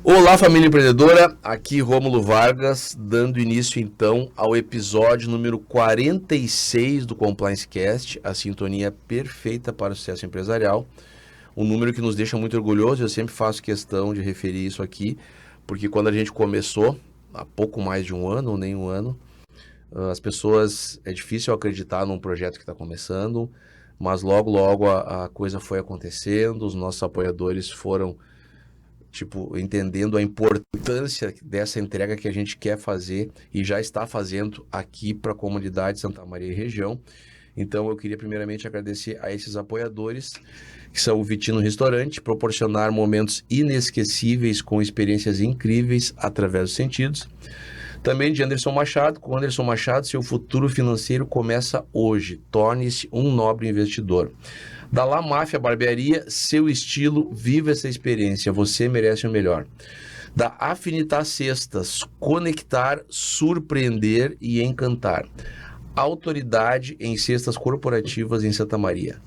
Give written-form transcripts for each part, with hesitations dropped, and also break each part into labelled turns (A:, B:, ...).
A: Olá, família empreendedora, aqui Rômulo Vargas, dando início então ao episódio número 46 do Compliance Cast, a sintonia perfeita para o sucesso empresarial, um número que nos deixa muito orgulhosos. Eu sempre faço questão de referir isso aqui, porque quando a gente começou, há pouco mais de um ano ou nem um ano, as pessoas, é difícil acreditar num projeto que está começando, mas logo a coisa foi acontecendo, os nossos apoiadores foram entendendo a importância dessa entrega que a gente quer fazer e já está fazendo aqui para a comunidade de Santa Maria e região. Então, eu queria primeiramente agradecer a esses apoiadores, que são o Vitino Restaurante, proporcionar momentos inesquecíveis com experiências incríveis através dos sentidos. Também de Anderson Machado. Com Anderson Machado, seu futuro financeiro começa hoje. Torne-se um nobre investidor. Da La Máfia Barbearia, seu estilo, viva essa experiência, você merece o melhor. Da Afinitar Cestas, conectar, surpreender e encantar. Autoridade em cestas corporativas em Santa Maria.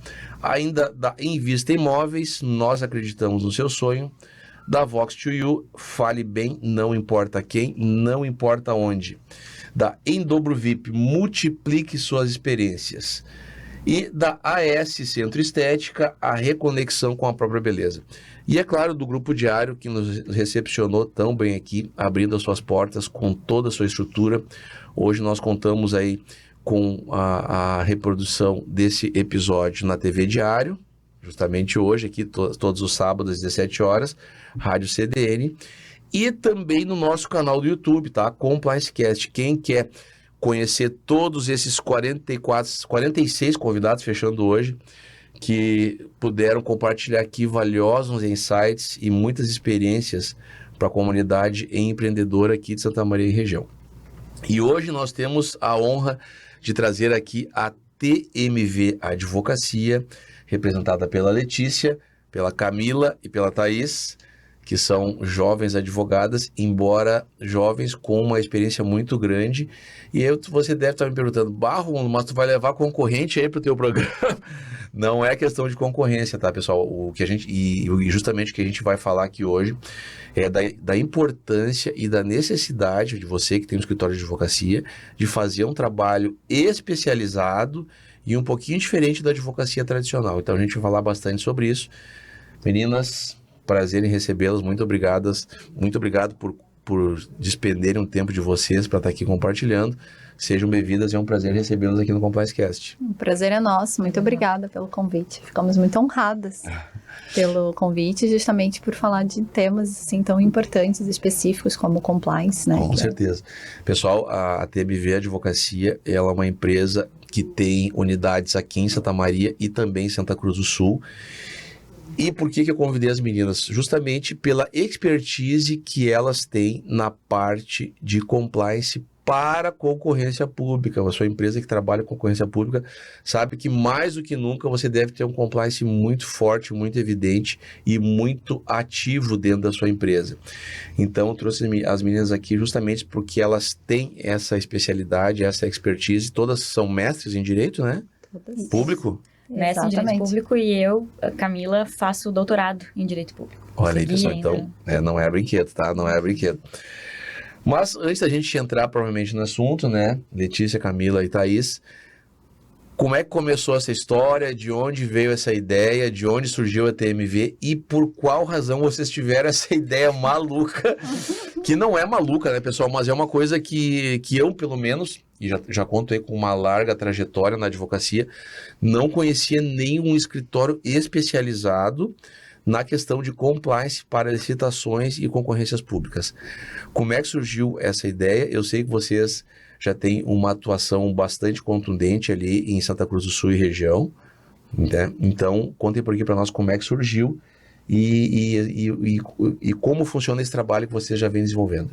A: Ainda da Invista Imóveis, nós acreditamos no seu sonho. Da Vox2U, fale bem, não importa quem, não importa onde. Da Endobro VIP, multiplique suas experiências. E da AS Centro Estética, a reconexão com a própria beleza. E é claro, do Grupo Diário, que nos recepcionou tão bem aqui, abrindo as suas portas com toda a sua estrutura. Hoje nós contamos aí com a reprodução desse episódio na TV Diário, justamente hoje, aqui todos os sábados às 17 horas, Rádio CDN, e também no nosso canal do YouTube, tá? Compliance Cast. Quem quer conhecer todos esses 46 convidados, fechando hoje, que puderam compartilhar aqui valiosos insights e muitas experiências para a comunidade empreendedora aqui de Santa Maria e região. E hoje nós temos a honra de trazer aqui a TMV Advocacia, representada pela Letícia, pela Camila e pela Thaís, que são jovens advogadas, embora jovens com uma experiência muito grande. E aí você deve estar me perguntando, mas tu vai levar concorrente aí para o teu programa? Não é questão de concorrência, tá, pessoal? O que a gente, e justamente o que a gente vai falar aqui hoje é da importância e da necessidade de você que tem um escritório de advocacia de fazer um trabalho especializado e um pouquinho diferente da advocacia tradicional. Então a gente vai falar bastante sobre isso. Meninas, prazer em recebê-las, muito obrigado por despenderem um tempo de vocês para estar aqui compartilhando. Sejam bem-vindas, é um prazer recebê-las aqui no Compliance Cast.
B: O prazer é nosso, muito obrigada pelo convite. Ficamos muito honradas pelo convite, justamente por falar de temas assim tão importantes e específicos como compliance, né?
A: Com certeza. Pessoal, a TMV Advocacia, ela é uma empresa que tem unidades aqui em Santa Maria e também em Santa Cruz do Sul. E por que eu convidei as meninas? Justamente pela expertise que elas têm na parte de compliance para concorrência pública. A sua empresa que trabalha com concorrência pública sabe que mais do que nunca você deve ter um compliance muito forte, muito evidente e muito ativo dentro da sua empresa. Então, eu trouxe as meninas aqui justamente porque elas têm essa especialidade, essa expertise. Todas são mestres em direito, né?
B: Todas.
A: Público?
C: Mestre em Direito Público, e eu, Camila, faço doutorado em Direito Público.
A: Olha aí, pessoal, então, não é brinquedo, tá? Não é brinquedo. Mas, antes da gente entrar provavelmente no assunto, né? Letícia, Camila e Thaís, como é que começou essa história? De onde veio essa ideia? De onde surgiu a TMV? E por qual razão vocês tiveram essa ideia maluca? Que não é maluca, né, pessoal? Mas é uma coisa que eu, pelo menos, e já conto aí com uma larga trajetória na advocacia, não conhecia nenhum escritório especializado na questão de compliance para licitações e concorrências públicas. Como é que surgiu essa ideia? Eu sei que vocês já têm uma atuação bastante contundente ali em Santa Cruz do Sul e região, né? Então, contem por aqui para nós como é que surgiu e como funciona esse trabalho que vocês já vêm desenvolvendo.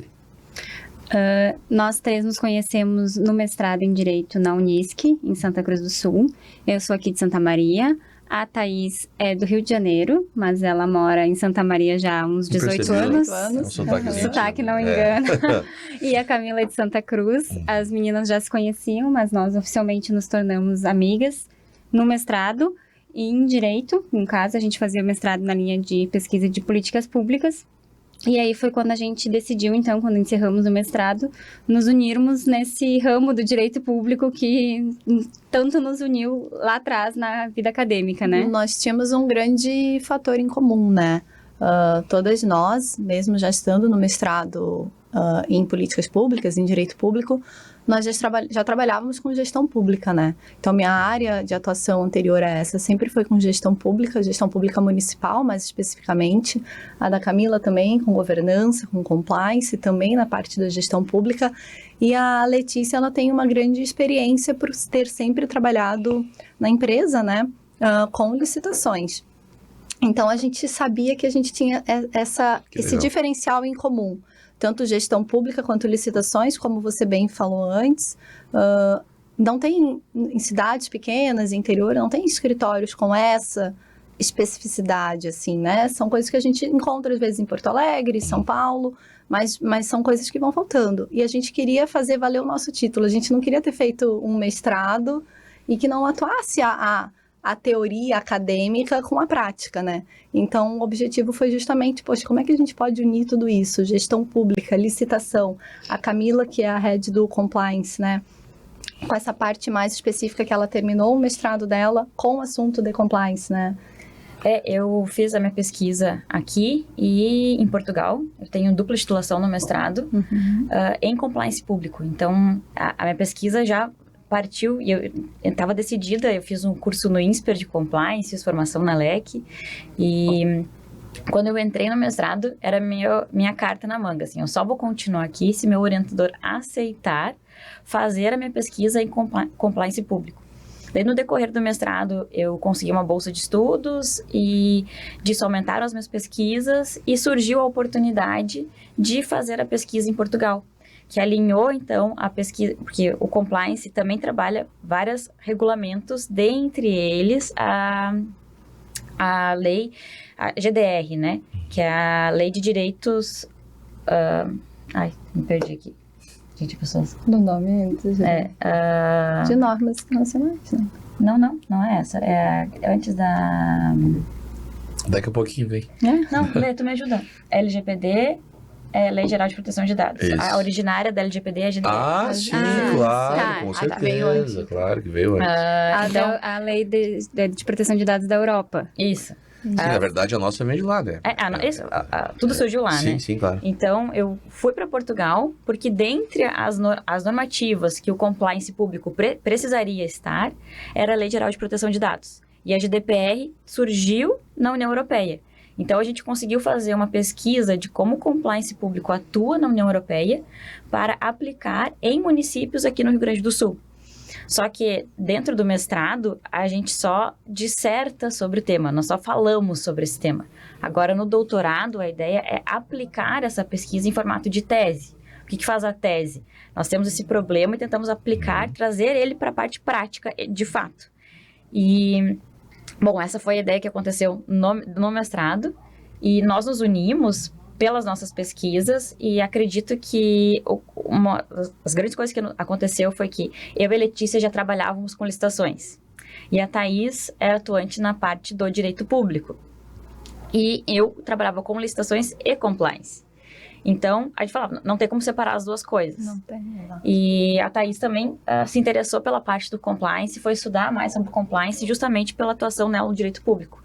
C: Nós três nos conhecemos no mestrado em Direito na Unisc, em Santa Cruz do Sul. Eu sou aqui de Santa Maria. A Thaís é do Rio de Janeiro, mas ela mora em Santa Maria já há uns 18 anos. Sotaque não engana. E a Camila é de Santa Cruz. As meninas já se conheciam, mas nós oficialmente nos tornamos amigas no mestrado. E em Direito, no caso, a gente fazia o mestrado na linha de pesquisa de políticas públicas. E aí foi quando a gente decidiu, então, quando encerramos o mestrado, nos unirmos nesse ramo do direito público que tanto nos uniu lá atrás na vida acadêmica, né?
B: Nós tínhamos um grande fator em comum, né? Todas nós, mesmo já estando no mestrado em políticas públicas, em direito público, nós já trabalhávamos com gestão pública, né? Então, minha área de atuação anterior a essa sempre foi com gestão pública municipal, mais especificamente. A da Camila também, com governança, com compliance, também na parte da gestão pública. E a Letícia, ela tem uma grande experiência por ter sempre trabalhado na empresa, né? Com licitações. Então, a gente sabia que a gente tinha esse diferencial em comum. Tanto gestão pública quanto licitações, como você bem falou antes. Não tem, em cidades pequenas, interior, não tem escritórios com essa especificidade, assim, né? São coisas que a gente encontra, às vezes, em Porto Alegre, São Paulo, mas são coisas que vão faltando. E a gente queria fazer valer o nosso título. A gente não queria ter feito um mestrado e que não atuasse a teoria acadêmica com a prática, né? Então, o objetivo foi justamente, poxa, como é que a gente pode unir tudo isso? Gestão pública, licitação, a Camila, que é a head do compliance, né? Com essa parte mais específica que ela terminou o mestrado dela com o assunto de compliance, né?
D: Eu fiz a minha pesquisa aqui e em Portugal. Eu tenho dupla titulação no mestrado em compliance público. Então, a minha pesquisa já partiu, e eu estava decidida, eu fiz um curso no INSPER de Compliance, fiz formação na LEC, e quando eu entrei no mestrado, era minha carta na manga, assim, eu só vou continuar aqui se meu orientador aceitar fazer a minha pesquisa em compliance público. Daí, no decorrer do mestrado, eu consegui uma bolsa de estudos e disso aumentaram as minhas pesquisas e surgiu a oportunidade de fazer a pesquisa em Portugal, que alinhou, então, a pesquisa, porque o compliance também trabalha vários regulamentos, dentre eles a lei, a GDR, né, que é a Lei de Direitos... me perdi aqui. Gente, pessoas...
B: Do nome de normas internacionais, né?
D: Não é essa. É antes da...
A: Daqui a pouquinho vem.
D: Não, Lê, tu me ajuda. LGPD... Lei Geral de Proteção de Dados.
A: Isso.
D: A originária da LGPD é a GDPR.
A: Sim, claro, com certeza. Claro que veio antes.
D: Então,
C: A lei de proteção de dados da Europa.
D: Isso.
A: Sim, na verdade, a nossa vem de lá, né?
D: Tudo surgiu lá, né?
A: Sim, claro.
D: Então, eu fui para Portugal, porque dentre as normativas que o compliance público precisaria estar, era a Lei Geral de Proteção de Dados. E a GDPR surgiu na União Europeia. Então, a gente conseguiu fazer uma pesquisa de como o compliance público atua na União Europeia para aplicar em municípios aqui no Rio Grande do Sul. Só que, dentro do mestrado, a gente só disserta sobre o tema, nós só falamos sobre esse tema. Agora, no doutorado, a ideia é aplicar essa pesquisa em formato de tese. O que faz a tese? Nós temos esse problema e tentamos aplicar, trazer ele para a parte prática, de fato. E... Bom, essa foi a ideia que aconteceu no mestrado e nós nos unimos pelas nossas pesquisas e acredito que uma das grandes coisas que aconteceu foi que eu e a Letícia já trabalhávamos com licitações e a Thaís era atuante na parte do direito público e eu trabalhava com licitações e compliance. Então, a gente falava, não tem como separar as duas coisas.
B: Não tem. Não.
D: E a Thaís também se interessou pela parte do compliance, foi estudar mais sobre compliance justamente pela atuação nela no direito público.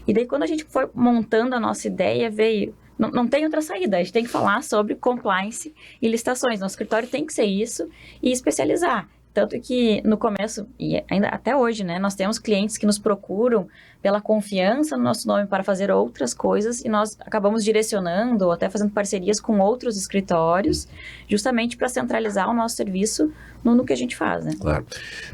D: E daí, quando a gente foi montando a nossa ideia, veio... Não tem outra saída, a gente tem que falar sobre compliance e licitações. Nosso escritório tem que ser isso e especializar. Tanto que no começo, e ainda até hoje, né, nós temos clientes que nos procuram pela confiança no nosso nome para fazer outras coisas e nós acabamos direcionando ou até fazendo parcerias com outros escritórios, justamente para centralizar o nosso serviço no que a gente faz, né?
A: Claro.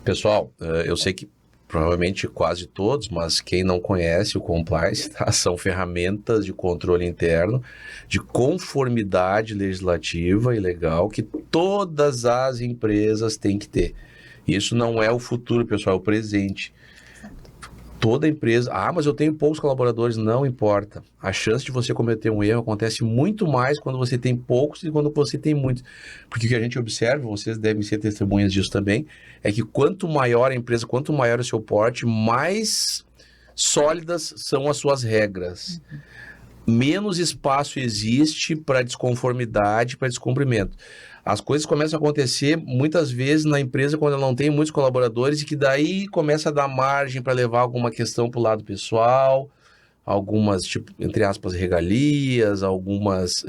A: Pessoal, eu sei que provavelmente quase todos, mas quem não conhece o compliance, tá? São ferramentas de controle interno, de conformidade legislativa e legal que todas as empresas têm que ter. Isso não é o futuro, pessoal, é o presente. Toda empresa... mas eu tenho poucos colaboradores, não importa. A chance de você cometer um erro acontece muito mais quando você tem poucos do que quando você tem muitos. Porque o que a gente observa, vocês devem ser testemunhas disso também, é que quanto maior a empresa, quanto maior o seu porte, mais sólidas são as suas regras. menos espaço existe para desconformidade, para descumprimento. As coisas começam a acontecer muitas vezes na empresa quando ela não tem muitos colaboradores e que daí começa a dar margem para levar alguma questão para o lado pessoal, algumas, tipo, entre aspas, regalias, algumas,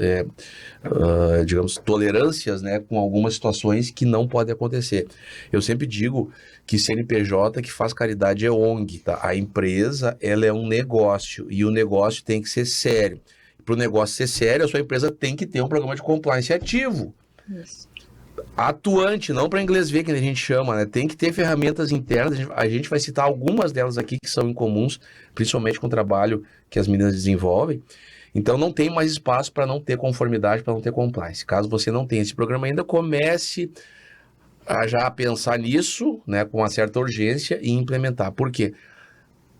A: digamos, tolerâncias, né, com algumas situações que não podem acontecer. Eu sempre digo que CNPJ que faz caridade é ONG, tá? A empresa, ela é um negócio e o negócio tem que ser sério. Para o negócio ser sério, a sua empresa tem que ter um programa de compliance ativo.
B: Isso.
A: Atuante, não para inglês ver, que a gente chama, né? Tem que ter ferramentas internas, a gente vai citar algumas delas aqui que são incomuns, principalmente com o trabalho que as meninas desenvolvem. Então não tem mais espaço para não ter conformidade, para não ter compliance. Caso você não tenha esse programa ainda, comece a já pensar nisso, né, com uma certa urgência e implementar. Por quê?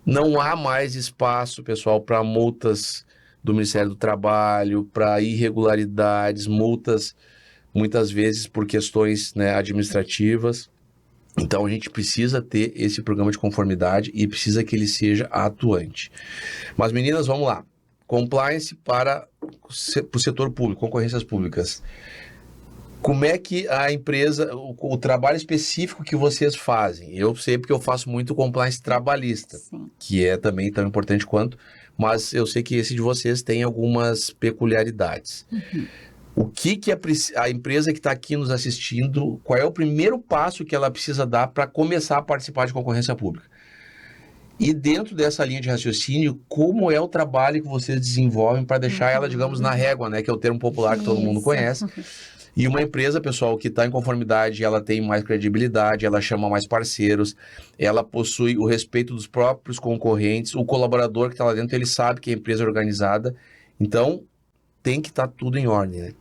A: Não há mais espaço, pessoal, para multas do Ministério do Trabalho, para irregularidades, multas muitas vezes por questões, né, administrativas. Então a gente precisa ter esse programa de conformidade e precisa que ele seja atuante. Mas meninas, vamos lá. Compliance para o setor público, concorrências públicas. Como é que a empresa, o trabalho específico que vocês fazem? Eu sei porque eu faço muito compliance trabalhista,
B: Sim.
A: que é também tão importante quanto, mas eu sei que esse de vocês tem algumas peculiaridades. O que a empresa que está aqui nos assistindo, qual é o primeiro passo que ela precisa dar para começar a participar de concorrência pública? E dentro dessa linha de raciocínio, como é o trabalho que vocês desenvolvem para deixar ela, digamos, na régua, né? Que é o termo popular que todo mundo conhece. E uma empresa, pessoal, que está em conformidade, ela tem mais credibilidade, ela chama mais parceiros, ela possui o respeito dos próprios concorrentes, o colaborador que está lá dentro, ele sabe que a empresa é organizada. Então, tem que estar tudo em ordem, né?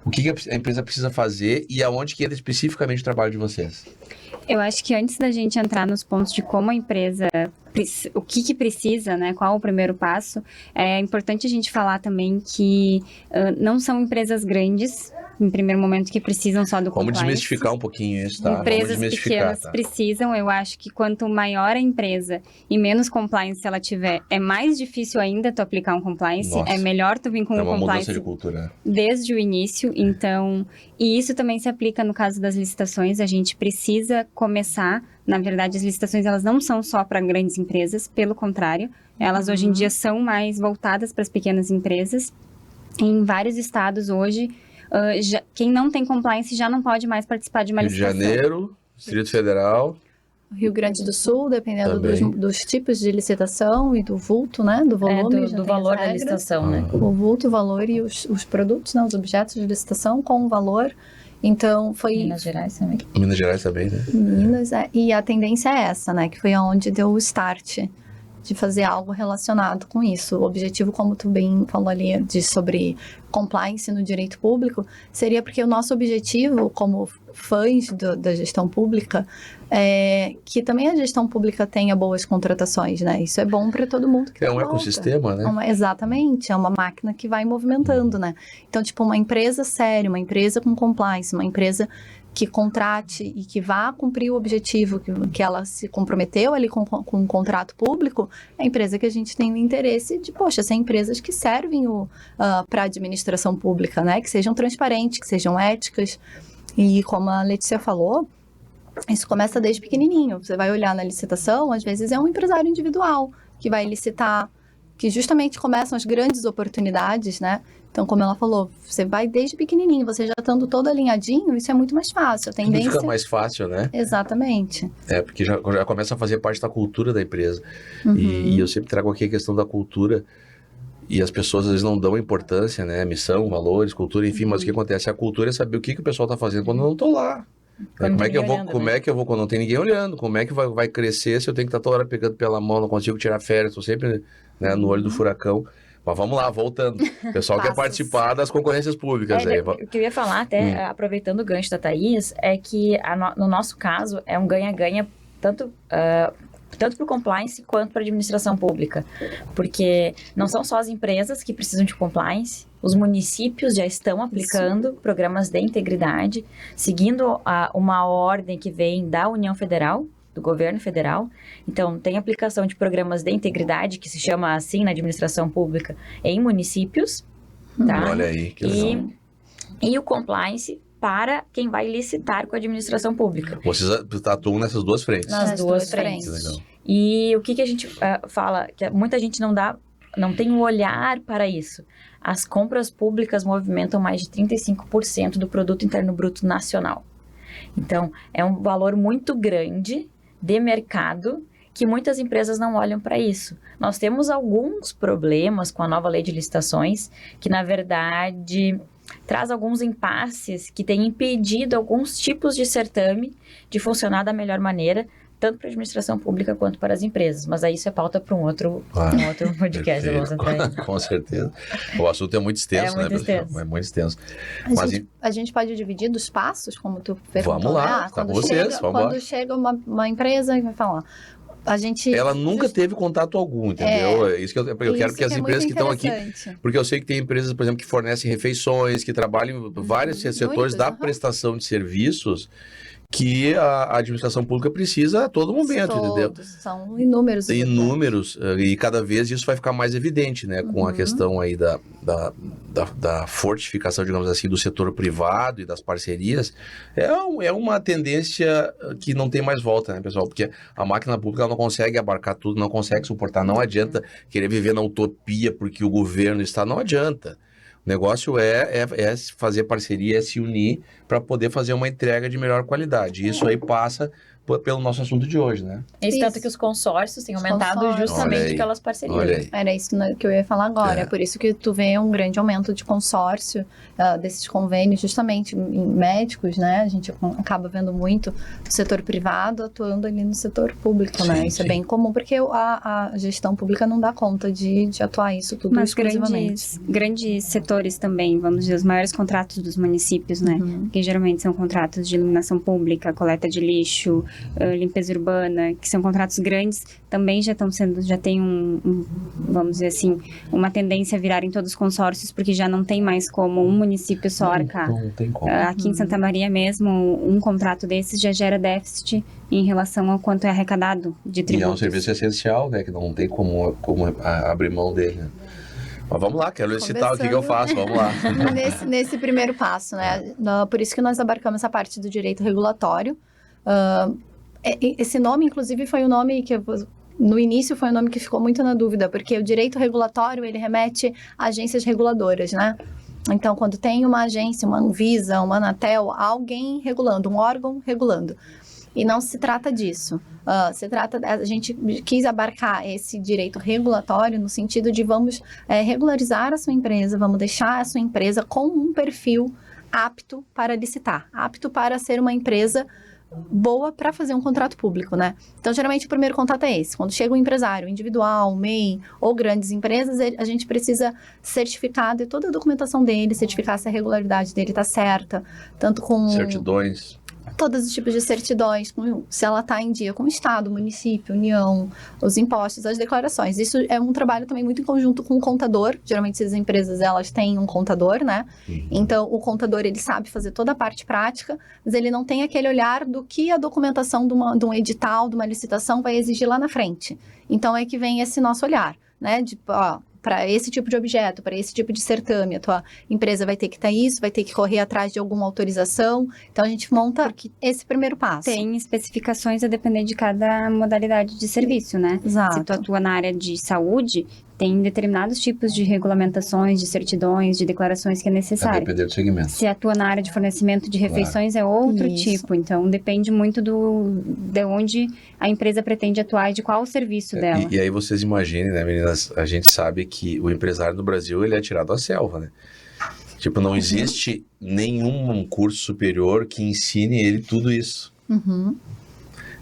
A: O que a empresa precisa fazer e aonde que entra especificamente o trabalho de vocês?
C: Eu acho que antes da gente entrar nos pontos de como a empresa, o que precisa, né, qual o primeiro passo, é importante a gente falar também que não são empresas grandes, em primeiro momento, que precisam só do compliance.
A: Vamos desmistificar um pouquinho isso, tá?
C: Empresas pequenas precisam, eu acho que quanto maior a empresa e menos compliance ela tiver, é mais difícil ainda tu aplicar um compliance,
A: Nossa.
C: é melhor tu vir com um
A: uma
C: compliance
A: mudança de cultura.
C: desde o início, então, e isso também se aplica no caso das licitações, a gente precisa começar, na verdade as licitações elas não são só para grandes empresas, pelo contrário, elas hoje em dia são mais voltadas para as pequenas empresas, em vários estados hoje, quem não tem compliance já não pode mais participar de uma licitação.
A: Rio de Janeiro, Distrito Federal.
B: Rio Grande do Sul, dependendo
A: Também.
B: dos tipos de licitação e do vulto, né? Do volume. já
D: do
B: tem
D: valor
B: as
D: da
B: regras.
D: licitação, né?
B: O vulto, o valor e os produtos, né? Os objetos de licitação com o valor. Então, foi...
D: Minas Gerais também.
A: Minas Gerais também, né?
B: Minas, e a tendência é essa, né? Que foi onde deu o start de fazer algo relacionado com isso. O objetivo, como tu bem falou ali, sobre compliance no direito público, seria porque o nosso objetivo, como fãs da gestão pública, é que também a gestão pública tenha boas contratações, né? Isso é bom para todo mundo que
A: É um
B: volta.
A: ecossistema, né?
B: Exatamente, é uma máquina que vai movimentando, né? Então, tipo, uma empresa séria, uma empresa com compliance, uma empresa que contrate e que vá cumprir o objetivo que ela se comprometeu ali com um contrato público, é a empresa que a gente tem o interesse de, poxa, ser empresas que servem para a administração pública, né? Que sejam transparentes, que sejam éticas. E como a Letícia falou, isso começa desde pequenininho. Você vai olhar na licitação, às vezes é um empresário individual que vai licitar, que justamente começam as grandes oportunidades, né? Então, como ela falou, você vai desde pequenininho, você já estando todo alinhadinho, isso é muito mais fácil. A tendência...
A: Tudo fica mais fácil, né?
B: Exatamente.
A: Porque já começa a fazer parte da cultura da empresa.
B: Uhum.
A: E eu sempre trago aqui a questão da cultura. E as pessoas às vezes não dão importância, né? Missão, valores, cultura, enfim. Mas o que acontece? A cultura é saber o que o pessoal está fazendo quando eu não estou lá. Como é que eu vou quando não tem ninguém olhando? Como é que vai crescer se eu tenho que estar toda hora pegando pela mão, não consigo tirar férias, estou sempre, né, no olho do furacão. Mas vamos lá, voltando. O pessoal quer participar das conconcorrências públicas. Aí.
D: O que eu ia falar, até aproveitando o gancho da Thaís, é que no nosso caso é um ganha-ganha tanto para o compliance quanto para a administração pública. Porque não são só as empresas que precisam de compliance, os municípios já estão aplicando programas de integridade, seguindo uma ordem que vem da União Federal, do governo federal. Então, tem aplicação de programas de integridade, que se chama assim na administração pública, em municípios, tá?
A: Olha aí, que legal.
D: E o compliance para quem vai licitar com a administração pública.
A: Vocês atuam nessas duas frentes.
D: Nas duas frentes.
A: Que legal.
D: E o que a gente fala, que muita gente não tem um olhar para isso. As compras públicas movimentam mais de 35% do produto interno bruto nacional. Então, é um valor muito grande de mercado que muitas empresas não olham para isso. Nós temos alguns problemas com a nova lei de licitações, que na verdade traz alguns impasses que têm impedido alguns tipos de certame de funcionar da melhor maneira, tanto para a administração pública quanto para as empresas. Mas aí isso é pauta para um outro podcast. Vamos entrar aí.
A: Com certeza. O assunto é muito extenso,
D: muito extenso.
A: É muito extenso.
B: A gente pode dividir dos passos, como tu perguntou.
A: Vamos lá, tá vocês, vamos lá.
B: Quando chega uma empresa e vai falar...
A: Ela nunca teve contato algum, entendeu? É isso que eu quero que as empresas que estão aqui... Porque eu sei que tem empresas, por exemplo, que fornecem refeições, que trabalham em vários setores da prestação de serviços, que a administração pública precisa a todo momento, entendeu?
B: São inúmeros.
A: Inúmeros, e cada vez isso vai ficar mais evidente, né? Com a questão aí da fortificação, digamos assim, do setor privado e das parcerias. É uma tendência que não tem mais volta, né, pessoal? Porque a máquina pública ela não consegue abarcar tudo, não consegue suportar. Não adianta querer viver na utopia porque o governo está... Não adianta. O negócio é fazer parceria, é se unir para poder fazer uma entrega de melhor qualidade. Isso aí passa pelo nosso assunto de hoje, né?
D: Isso, tanto que os consórcios têm aumentado justamente pelas parcerias.
B: Era isso que eu ia falar agora. É por isso que tu vê um grande aumento de consórcio desses convênios, justamente em médicos, né? A gente acaba vendo muito o setor privado atuando ali no setor público, né? Isso é bem comum, porque a gestão pública não dá conta de atuar isso tudo exclusivamente.
C: Grandes setores também, vamos dizer, os maiores contratos dos municípios, né? Que geralmente são contratos de iluminação pública, coleta de lixo, limpeza urbana, que são contratos grandes, também já tem vamos dizer assim, uma tendência a virarem todos consórcios, porque já não tem mais como um município só arcar.
A: Não tem como.
C: Aqui em Santa Maria mesmo, um contrato desses já gera déficit em relação ao quanto é arrecadado de tributos.
A: E é um serviço essencial, né, que não tem como abrir mão dele, né? Mas vamos lá, quero licitar o que eu faço, vamos lá.
B: Nesse primeiro passo, né? Por isso que nós abarcamos essa parte do direito regulatório. Esse nome, inclusive, foi o nome que no início foi um nome que ficou muito na dúvida, porque o direito regulatório, ele remete a agências reguladoras, né? Então, quando tem uma agência, uma Anvisa, uma Anatel, alguém regulando, um órgão regulando. E não se trata disso. A gente quis abarcar esse direito regulatório no sentido de vamos regularizar a sua empresa, vamos deixar a sua empresa com um perfil apto para licitar, apto para ser uma empresa boa para fazer um contrato público, né? Então, geralmente, o primeiro contato é esse. Quando chega um empresário individual, MEI ou grandes empresas, a gente precisa certificar de toda a documentação dele, certificar se a regularidade dele está certa, tanto com...
A: Certidões.
B: Todos os tipos de certidões, se ela está em dia com o Estado, município, União, os impostos, as declarações. Isso é um trabalho também muito em conjunto com o contador. Geralmente, as empresas, elas têm um contador, né? Então, o contador, ele sabe fazer toda a parte prática, mas ele não tem aquele olhar do que a documentação de um edital, de uma licitação vai exigir lá na frente. Então, é que vem esse nosso olhar, né? Para esse tipo de objeto, para esse tipo de certame, a tua empresa vai ter que estar isso, vai ter que correr atrás de alguma autorização. Então, a gente monta esse primeiro passo.
C: Tem especificações a depender de cada modalidade de serviço, né?
B: Exato.
C: Se tu atua na área de saúde, tem determinados tipos de regulamentações, de certidões, de declarações que é necessário.
A: Vai depender do segmento.
C: Se atua na área de fornecimento de refeições, é outro tipo. Então, depende muito de onde a empresa pretende atuar e de qual o serviço dela.
A: E aí vocês imaginem, né, meninas? A gente sabe que o empresário no Brasil, ele é tirado à selva, né? Tipo, não existe nenhum curso superior que ensine ele tudo isso.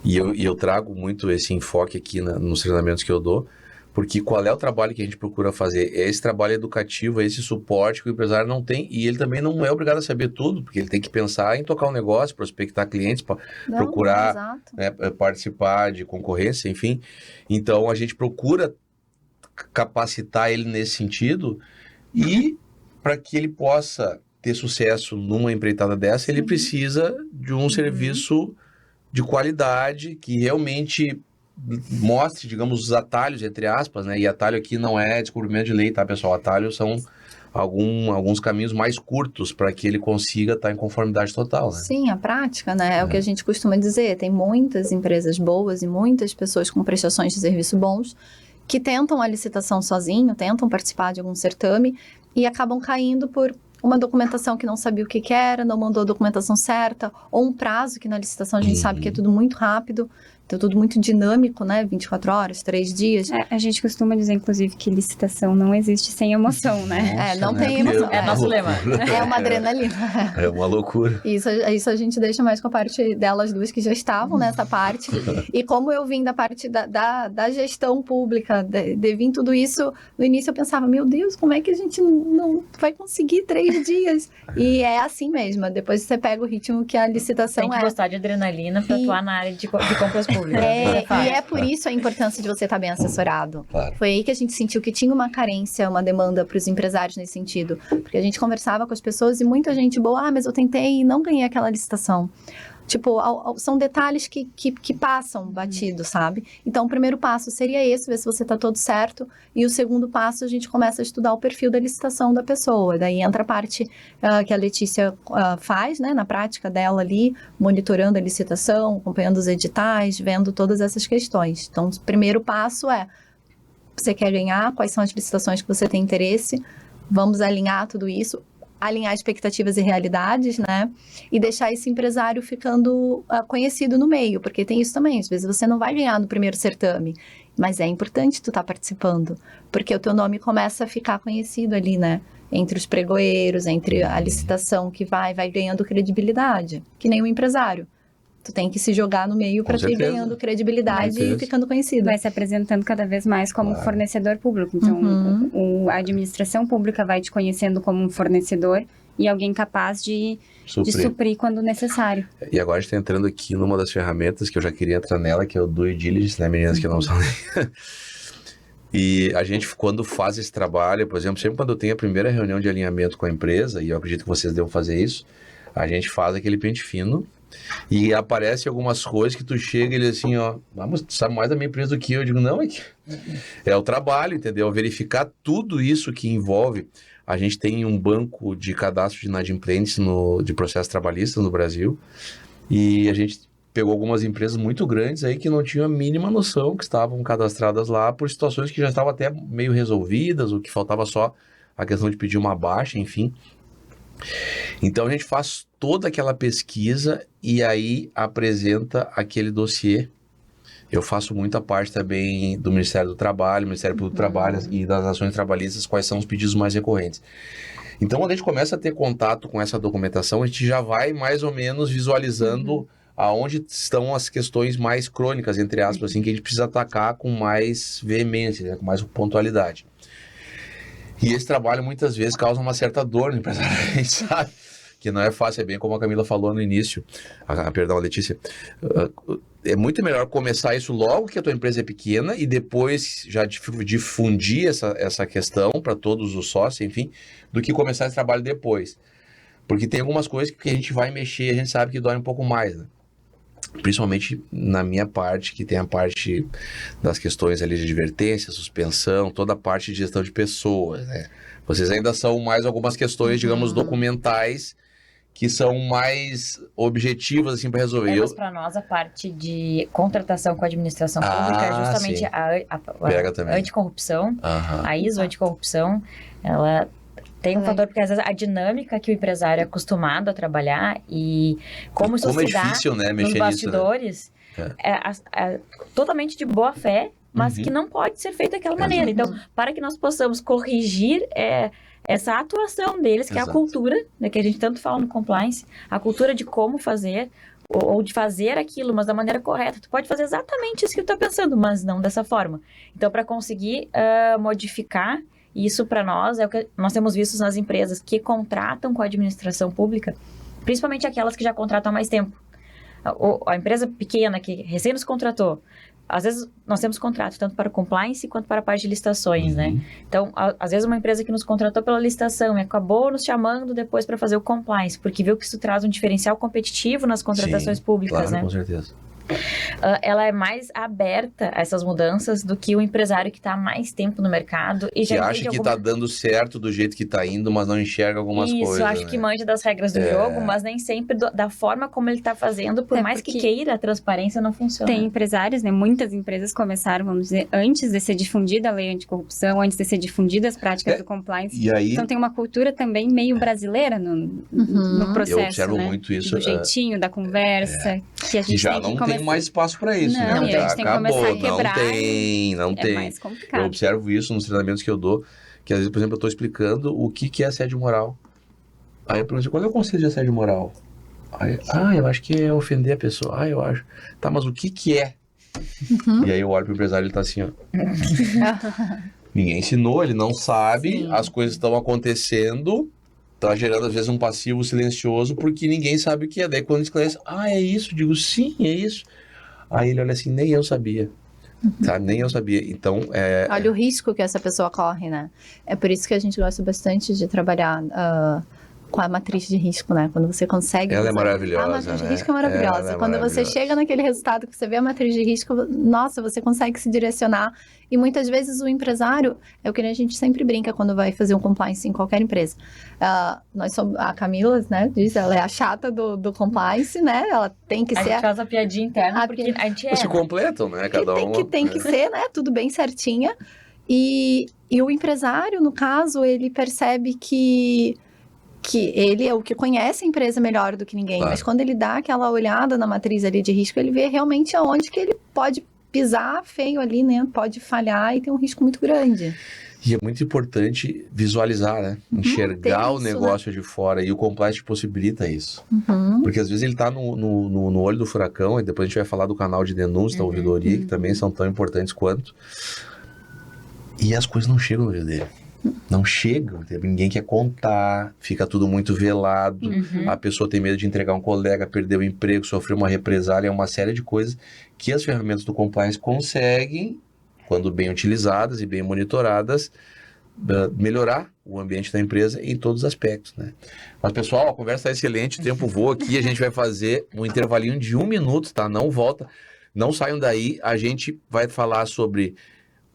A: E eu trago muito esse enfoque aqui nos treinamentos que eu dou, porque qual é o trabalho que a gente procura fazer? É esse trabalho educativo, é esse suporte que o empresário não tem, e ele também não é obrigado a saber tudo, porque ele tem que pensar em tocar um negócio, prospectar clientes, procurar participar de concorrência, enfim. Então, a gente procura capacitar ele nesse sentido, e para que ele possa ter sucesso numa empreitada dessa, ele precisa de um serviço de qualidade, que realmente mostre, digamos, os atalhos, entre aspas, né? E atalho aqui não é descobrimento de lei, tá, pessoal? Atalhos são alguns caminhos mais curtos para que ele consiga estar em conformidade total, né?
B: Sim, a prática, né? É o que a gente costuma dizer. Tem muitas empresas boas e muitas pessoas com prestações de serviço bons que tentam a licitação sozinho, tentam participar de algum certame e acabam caindo por uma documentação que não sabia o que era, não mandou a documentação certa, ou um prazo que na licitação a gente sabe que é tudo muito rápido, então tudo muito dinâmico, né? 24 horas, 3 dias.
C: A gente costuma dizer, inclusive, que licitação não existe sem emoção, né?
B: Não tem emoção.
D: É nosso lema.
B: É uma adrenalina.
A: É uma loucura.
B: Isso a gente deixa mais com a parte delas duas que já estavam nessa parte. E como eu vim da parte da gestão pública, de vir tudo isso, no início eu pensava, meu Deus, como é que a gente não vai conseguir 3 dias? E é assim mesmo, depois você pega o ritmo que a licitação
D: Tem que gostar de adrenalina para atuar na área de compras públicas.
B: E é por isso a importância de você estar bem assessorado.
A: Claro.
B: Foi aí que a gente sentiu que tinha uma carência, uma demanda para os empresários nesse sentido. Porque a gente conversava com as pessoas e muita gente boa, mas eu tentei e não ganhei aquela licitação. Tipo, são detalhes que passam batido, sabe? Então, o primeiro passo seria esse, ver se você está todo certo. E o segundo passo, a gente começa a estudar o perfil da licitação da pessoa. Daí entra a parte que a Letícia faz, né? Na prática dela ali, monitorando a licitação, acompanhando os editais, vendo todas essas questões. Então, o primeiro passo é, você quer ganhar? Quais são as licitações que você tem interesse? Vamos alinhar tudo isso. Alinhar expectativas e realidades, né? E deixar esse empresário ficando conhecido no meio, porque tem isso também. Às vezes você não vai ganhar no primeiro certame, mas é importante tu estar participando, porque o teu nome começa a ficar conhecido ali, né? Entre os pregoeiros, entre a licitação que vai ganhando credibilidade, que nem o empresário. Tu tem que se jogar no meio para ir ganhando credibilidade e ficando conhecido.
C: Vai se apresentando cada vez mais como fornecedor público. Então, a administração pública vai te conhecendo como um fornecedor e alguém capaz de suprir quando necessário.
A: E agora a gente está entrando aqui numa das ferramentas que eu já queria entrar nela, que é o Due Diligence, né, meninas que não são... E a gente, quando faz esse trabalho, por exemplo, sempre quando eu tenho a primeira reunião de alinhamento com a empresa, e eu acredito que vocês devam fazer isso, a gente faz aquele pente fino. E aparece algumas coisas que tu chega e ele assim, ó, vamos, tu sabe mais da minha empresa do que eu. Eu digo, não, é o trabalho, entendeu? Verificar tudo isso que envolve. A gente tem um banco de cadastro de inadimplentes de processos trabalhistas no Brasil. E a gente pegou algumas empresas muito grandes aí que não tinham a mínima noção que estavam cadastradas lá por situações que já estavam até meio resolvidas, ou que faltava só a questão de pedir uma baixa, enfim. Então a gente faz toda aquela pesquisa e aí apresenta aquele dossiê. Eu faço muita parte também do Ministério do Trabalho, Ministério Público do Trabalho e das ações trabalhistas, quais são os pedidos mais recorrentes. Então quando a gente começa a ter contato com essa documentação, a gente já vai mais ou menos visualizando aonde estão as questões mais crônicas, entre aspas, assim, que a gente precisa atacar com mais veemência, né, com mais pontualidade. E esse trabalho muitas vezes causa uma certa dor no empresário, a gente sabe que não é fácil, é bem como a Camila falou no início, perdão, a Letícia, é muito melhor começar isso logo que a tua empresa é pequena e depois já difundir essa questão para todos os sócios, enfim, do que começar esse trabalho depois. Porque tem algumas coisas que a gente vai mexer, a gente sabe que dói um pouco mais, né? Principalmente na minha parte, que tem a parte das questões ali de advertência, suspensão, toda a parte de gestão de pessoas, né? Vocês ainda são mais algumas questões, digamos, documentais, que são mais objetivas, assim, para resolver.
D: Mas para nós, a parte de contratação com a administração pública é justamente a anticorrupção, a ISO anticorrupção, ela... Tem um fator, porque às vezes a dinâmica que o empresário é acostumado a trabalhar e como isso se dá
A: difícil, né,
D: nos bastidores, né? É totalmente de boa fé, mas que não pode ser feito daquela maneira. Então, para que nós possamos corrigir essa atuação deles, que é a cultura, né, que a gente tanto fala no compliance, a cultura de como fazer, ou de fazer aquilo, mas da maneira correta. Tu pode fazer exatamente isso que tu está pensando, mas não dessa forma. Então, para conseguir modificar isso, para nós, é o que nós temos visto nas empresas que contratam com a administração pública, principalmente aquelas que já contratam há mais tempo. A empresa pequena que recém nos contratou, às vezes nós temos contrato tanto para compliance quanto para a parte de licitações, né? Então, às vezes uma empresa que nos contratou pela licitação e acabou nos chamando depois para fazer o compliance, porque viu que isso traz um diferencial competitivo nas contratações públicas,
A: claro,
D: né?
A: Com certeza.
D: Ela é mais aberta a essas mudanças do que o empresário que está há mais tempo no mercado e
A: Que
D: já
A: acha que está dando certo do jeito que está indo, mas não enxerga algumas coisas.
D: Isso, acho que manja das regras do jogo, mas nem sempre da forma como ele está fazendo, por mais que queira, a transparência não funciona.
C: Tem empresários, né? Muitas empresas começaram, vamos dizer, antes de ser difundida a lei anticorrupção, antes de ser difundidas as práticas do compliance.
A: E aí,
C: então tem uma cultura também meio brasileira no processo,
A: eu observo muito isso.
C: Do jeitinho, da conversa, que a gente
A: que já
C: tem que
A: não
C: começar...
A: tem mais espaço para isso,
C: não,
A: né?
C: E a gente tem que começar a quebrar.
A: Não tem.
C: É mais complicado.
A: Eu observo isso nos treinamentos que eu dou, que às vezes, por exemplo, eu estou explicando o que é assédio moral. Aí eu pergunto, qual é o conceito de assédio moral? Aí, eu acho que é ofender a pessoa. Eu acho. Tá, mas o que é? E aí eu olho pro empresário e ele tá assim, ó. Ninguém ensinou, ele não sabe,
B: Sim.
A: as coisas estão acontecendo, tá gerando às vezes um passivo silencioso, porque ninguém sabe o que é. Daí quando esclarece, é isso, digo, sim, é isso. Aí ele olha assim, nem eu sabia. Tá? Nem eu sabia. Então,
B: olha o risco que essa pessoa corre, né? É por isso que a gente gosta bastante de trabalhar com a matriz de risco, né? Quando você consegue...
A: Ela é maravilhosa,
B: A matriz de
A: né?
B: risco é maravilhosa.
A: Ela é
B: Quando você chega naquele resultado que você vê a matriz de risco, nossa, você consegue se direcionar. E muitas vezes o empresário, é o que a gente sempre brinca quando vai fazer um compliance em qualquer empresa. Nós somos, a Camila, né, diz, ela é a chata do compliance, né? Ela tem que ser...
D: A gente faz a piadinha interna, porque a gente
A: se completam, né? Cada
B: tem que ser, né? Tudo bem certinha. E o empresário, no caso, ele percebe que ele é o que conhece a empresa melhor do que ninguém, mas quando ele dá aquela olhada na matriz ali de risco, ele vê realmente aonde que ele pode pisar feio ali, né? Pode falhar e tem um risco muito grande.
A: E é muito importante visualizar, né? Enxergar o negócio de fora, e o compliance possibilita isso. Porque às vezes ele tá no olho do furacão, e depois a gente vai falar do canal de denúncia, da ouvidoria, que também são tão importantes quanto. E as coisas não chegam no olho dele. Não chegam, ninguém quer contar, fica tudo muito velado, a pessoa tem medo de entregar um colega, perder o emprego, sofrer uma represália, é uma série de coisas que as ferramentas do compliance conseguem, quando bem utilizadas e bem monitoradas, melhorar o ambiente da empresa em todos os aspectos, né? Mas pessoal, a conversa é excelente, o tempo voa aqui, a gente vai fazer um intervalinho de 1 minuto, tá? Não volta, não saiam daí, a gente vai falar sobre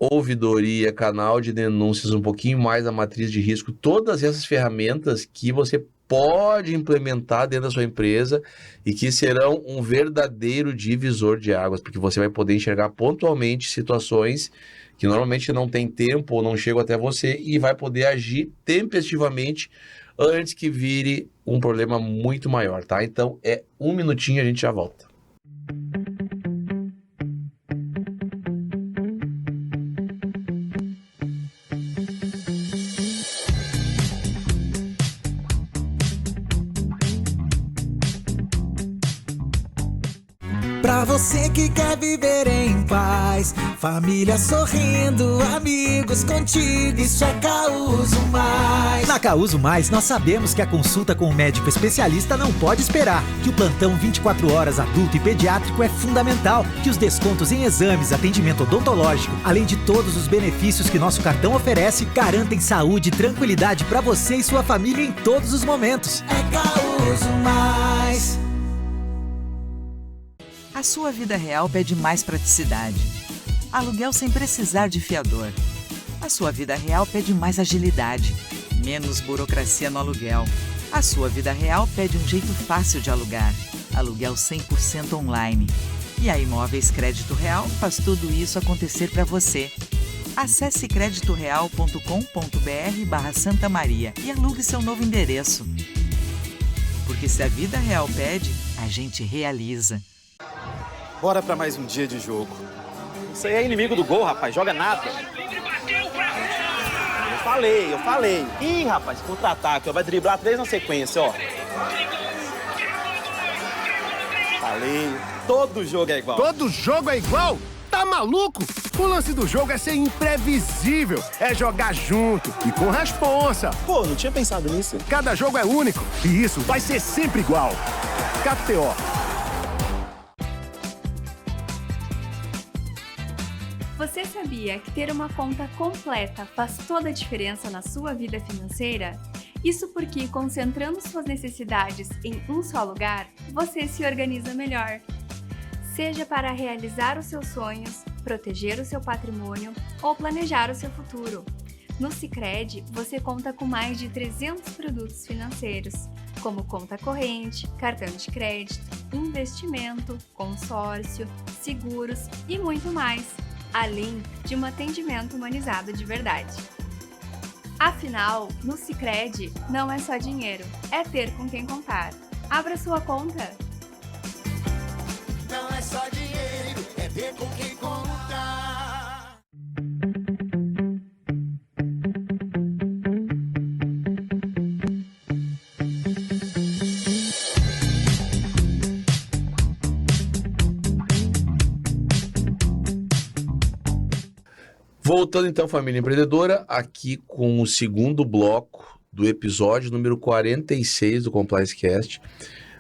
A: ouvidoria, canal de denúncias, um pouquinho mais da matriz de risco, todas essas ferramentas que você pode implementar dentro da sua empresa e que serão um verdadeiro divisor de águas, porque você vai poder enxergar pontualmente situações que normalmente não tem tempo ou não chegam até você e vai poder agir tempestivamente antes que vire um problema muito maior, tá? Então, 1 minutinho, a gente já volta.
E: Pra você que quer viver em paz, família sorrindo, amigos contigo, isso é Causo Mais.
F: Na Causo Mais, nós sabemos que a consulta com um médico especialista não pode esperar, que o plantão 24 horas adulto e pediátrico é fundamental, que os descontos em exames, atendimento odontológico, além de todos os benefícios que nosso cartão oferece, garantem saúde e tranquilidade pra você e sua família em todos os momentos.
E: É Causo Mais.
G: A sua vida real pede mais praticidade. Aluguel sem precisar de fiador. A sua vida real pede mais agilidade. Menos burocracia no aluguel. A sua vida real pede um jeito fácil de alugar. Aluguel 100% online. E a Imóveis Crédito Real faz tudo isso acontecer para você. Acesse creditoreal.com.br/Santa Maria e alugue seu novo endereço. Porque se a vida real pede, a gente realiza.
H: Bora pra mais um dia de jogo. Isso aí é inimigo do gol, rapaz. Joga nada. Eu falei. Ih, rapaz, contra-ataque. Vai driblar 3 na sequência, ó. Falei. Todo jogo é igual.
I: Todo jogo é igual? Tá maluco? O lance do jogo é ser imprevisível. É jogar junto e com responsa.
H: Pô, não tinha pensado nisso.
I: Cada jogo é único e isso vai ser sempre igual. KTO.
J: sabia que ter uma conta completa faz toda a diferença na sua vida financeira? Isso porque, concentrando suas necessidades em um só lugar, você se organiza melhor. Seja para realizar os seus sonhos, proteger o seu patrimônio ou planejar o seu futuro. No Sicredi, você conta com mais de 300 produtos financeiros, como conta corrente, cartão de crédito, investimento, consórcio, seguros e muito mais, além de um atendimento humanizado de verdade. Afinal, no Sicredi, não é só dinheiro, é ter com quem contar. Abra sua conta!
E: Não é só dinheiro, é ter com quem contar.
A: Voltando então, família empreendedora, aqui com o segundo bloco do episódio número 46 do Compliance Cast.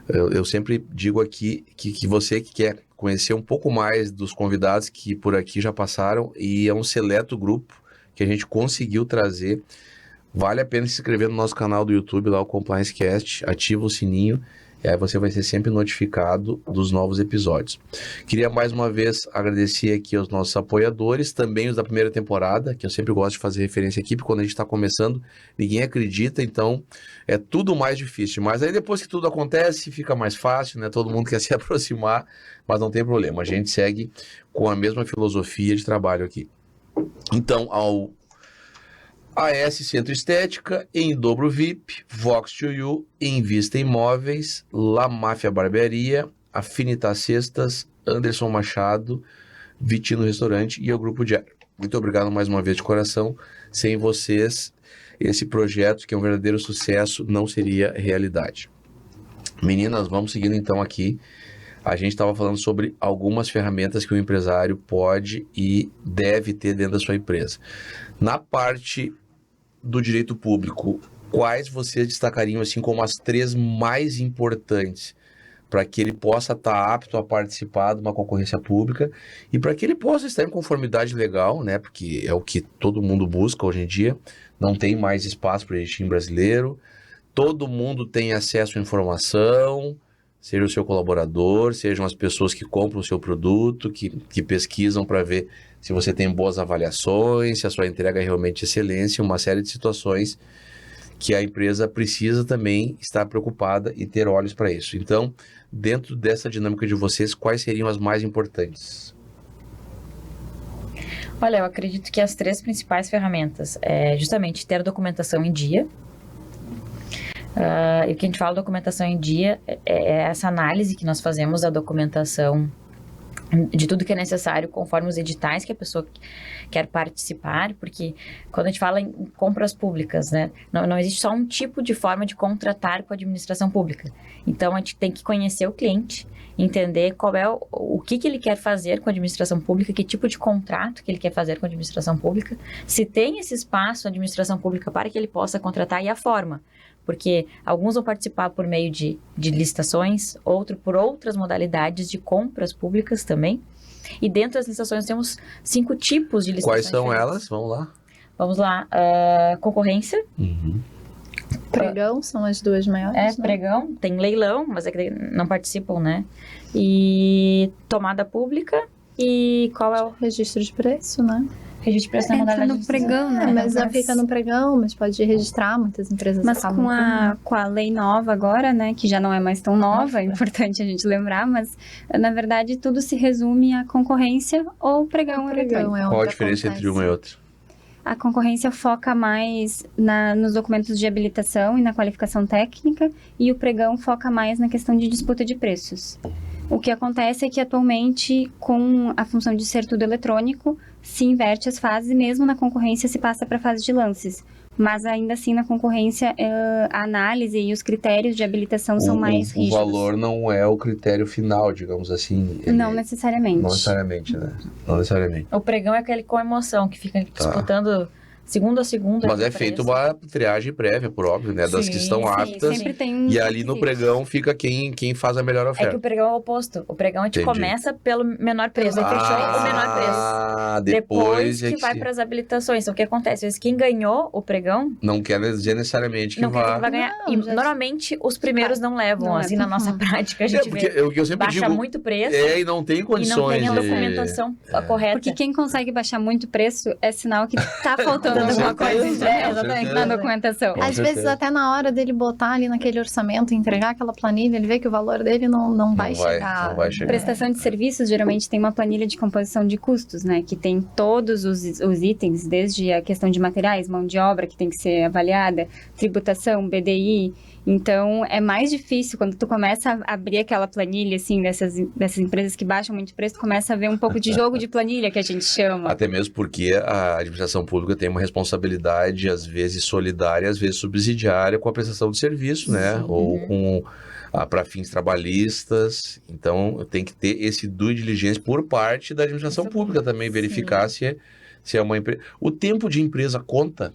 A: Eu sempre digo aqui que você que quer conhecer um pouco mais dos convidados que por aqui já passaram, e é um seleto grupo que a gente conseguiu trazer, vale a pena se inscrever no nosso canal do YouTube, lá o Compliance Cast, ativa o sininho, e aí você vai ser sempre notificado dos novos episódios. Queria mais uma vez agradecer aqui aos nossos apoiadores, também os da primeira temporada, que eu sempre gosto de fazer referência aqui, porque quando a gente está começando, ninguém acredita, então é tudo mais difícil. Mas aí depois que tudo acontece, fica mais fácil, né? Todo mundo quer se aproximar, mas não tem problema, a gente segue com a mesma filosofia de trabalho aqui. Então, ao AS Centro Estética, Em Dobro VIP, Vox2U, Invista Imóveis, La Máfia Barbearia, Afinitas Cestas, Anderson Machado, Vitino Restaurante e o Grupo Diário. Muito obrigado mais uma vez de coração. Sem vocês, esse projeto, que é um verdadeiro sucesso, não seria realidade. Meninas, vamos seguindo então aqui. A gente estava falando sobre algumas ferramentas que o empresário pode e deve ter dentro da sua empresa. Na parte do direito público, quais vocês destacariam assim como as 3 mais importantes para que ele possa estar apto a participar de uma concorrência pública e para que ele possa estar em conformidade legal, né? Porque é o que todo mundo busca hoje em dia. Não tem mais espaço para jeitinho brasileiro. Todo mundo tem acesso à informação, seja o seu colaborador, sejam as pessoas que compram o seu produto, que pesquisam para ver se você tem boas avaliações, se a sua entrega é realmente excelência, uma série de situações que a empresa precisa também estar preocupada e ter olhos para isso. Então, dentro dessa dinâmica de vocês, quais seriam as mais importantes?
D: Olha, eu acredito que as 3 principais ferramentas é justamente ter a documentação em dia. E o que a gente fala de documentação em dia é essa análise que nós fazemos da documentação de tudo que é necessário conforme os editais que a pessoa quer participar, porque quando a gente fala em compras públicas, né, não existe só um tipo de forma de contratar com a administração pública. Então, a gente tem que conhecer o cliente, entender qual é o que ele quer fazer com a administração pública, que tipo de contrato que ele quer fazer com a administração pública, se tem esse espaço na administração pública para que ele possa contratar e a forma. Porque alguns vão participar por meio de licitações, outro por outras modalidades de compras públicas também. E dentro das licitações temos 5 tipos de licitações.
A: Quais são
D: diferentes.
A: elas? Vamos lá.
D: Vamos lá. Concorrência.
B: Pregão são as 2 maiores.
D: Né? Pregão. Tem leilão, mas é que não participam, né? E tomada pública. E qual é o
B: registro de preço, né?
D: Registro de preço na modalidade
C: no pregão, né?
B: Mas fica no pregão, mas pode registrar, muitas empresas
C: mas com a lei nova agora, né, que já não é mais tão nova, é importante a gente lembrar, mas na verdade tudo se resume à concorrência ou pregão eletrônico.
A: Qual a diferença entre uma e outra?
C: A concorrência foca mais nos documentos de habilitação e na qualificação técnica, e o pregão foca mais na questão de disputa de preços. O que acontece é que atualmente, com a função de ser tudo eletrônico, se inverte as fases e mesmo na concorrência se passa para a fase de lances. Mas ainda assim, na concorrência, a análise e os critérios de habilitação são mais rígidos.
A: O valor não é o critério final, digamos assim.
C: Não necessariamente.
A: Não necessariamente, né? Não necessariamente.
D: O pregão é aquele com emoção, que fica disputando segundo a segundo.
A: Mas
D: ali
A: é
D: o
A: feito
D: preço.
A: uma triagem prévia, por óbvio, né? Das que estão
C: Sim,
A: aptas.
C: sempre tem um
A: E ali no
C: requisito.
A: pregão fica quem faz a melhor
D: É que
A: oferta.
D: o pregão é o oposto. O pregão a gente
A: Entendi.
D: começa pelo menor preço. Aí fechou o menor preço.
A: Ah,
D: Depois
A: é
D: que vai para as habilitações. Então, o que acontece? Às vezes, quem ganhou o pregão
A: Não quer dizer necessariamente que
D: não quer dizer
A: vá...
D: que vai ganhar.
B: Não,
D: E
B: já-
D: normalmente os primeiros não levam.
C: Não
D: Assim,
C: levam.
D: na nossa prática, a
A: É,
D: gente
A: porque
D: vê.
A: o que eu sempre
D: Baixa
A: digo...
D: muito preço
A: e não tem
D: e
A: condições
D: não tem a
A: de-
D: documentação correta.
C: Porque quem consegue baixar muito preço é sinal que tá faltando
A: Com
C: alguma
A: certeza,
C: coisa
A: com
C: exatamente,
A: certeza.
C: na documentação.
A: Com
B: Às
A: certeza.
B: vezes, até na hora dele botar ali naquele orçamento, entregar aquela planilha, ele vê que o valor dele não vai chegar.
A: Não vai chegar.
C: Prestação de serviços geralmente tem uma planilha de composição de custos, né? Que tem todos os itens, desde a questão de materiais, mão de obra que tem que ser avaliada, tributação, BDI. Então, é mais difícil quando tu começa a abrir aquela planilha, assim, dessas empresas que baixam muito preço, tu começa a ver um pouco de jogo de planilha, que a gente chama.
A: Até mesmo porque a administração pública tem uma responsabilidade, às vezes solidária, às vezes subsidiária, com a prestação de serviço, né? Ou com para fins trabalhistas. Então, tem que ter esse due diligence por parte da administração pública também, verificar se é uma empresa. O tempo de empresa conta?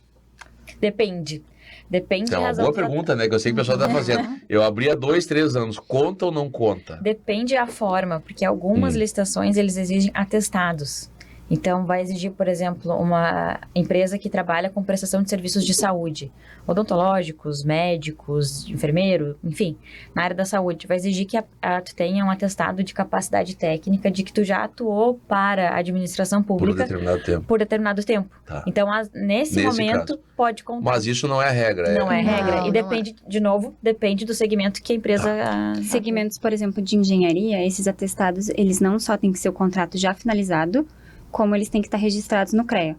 D: Depende. Depende
A: Isso é
D: de
A: uma
D: razão.
A: boa pergunta, né? Que eu sei que o pessoal está fazendo. Eu abri há 2, 3 anos. Conta ou não conta?
D: Depende a forma, porque algumas licitações eles exigem atestados. Então, vai exigir, por exemplo, uma empresa que trabalha com prestação de serviços de saúde, odontológicos, médicos, enfermeiro, enfim, na área da saúde. Vai exigir que tu tenha um atestado de capacidade técnica de que tu já atuou para a administração
A: Por
D: pública
A: determinado tempo.
D: por determinado tempo.
A: Tá.
D: Então, nesse momento,
A: caso.
D: pode contar.
A: Mas isso não é regra.
D: Não é regra.
B: Não,
D: E
B: não
D: depende, de novo, depende do segmento que a empresa...
C: Segmentos, por exemplo, de engenharia, esses atestados, eles não só têm que ser o contrato já finalizado, como eles têm que estar registrados no CREA.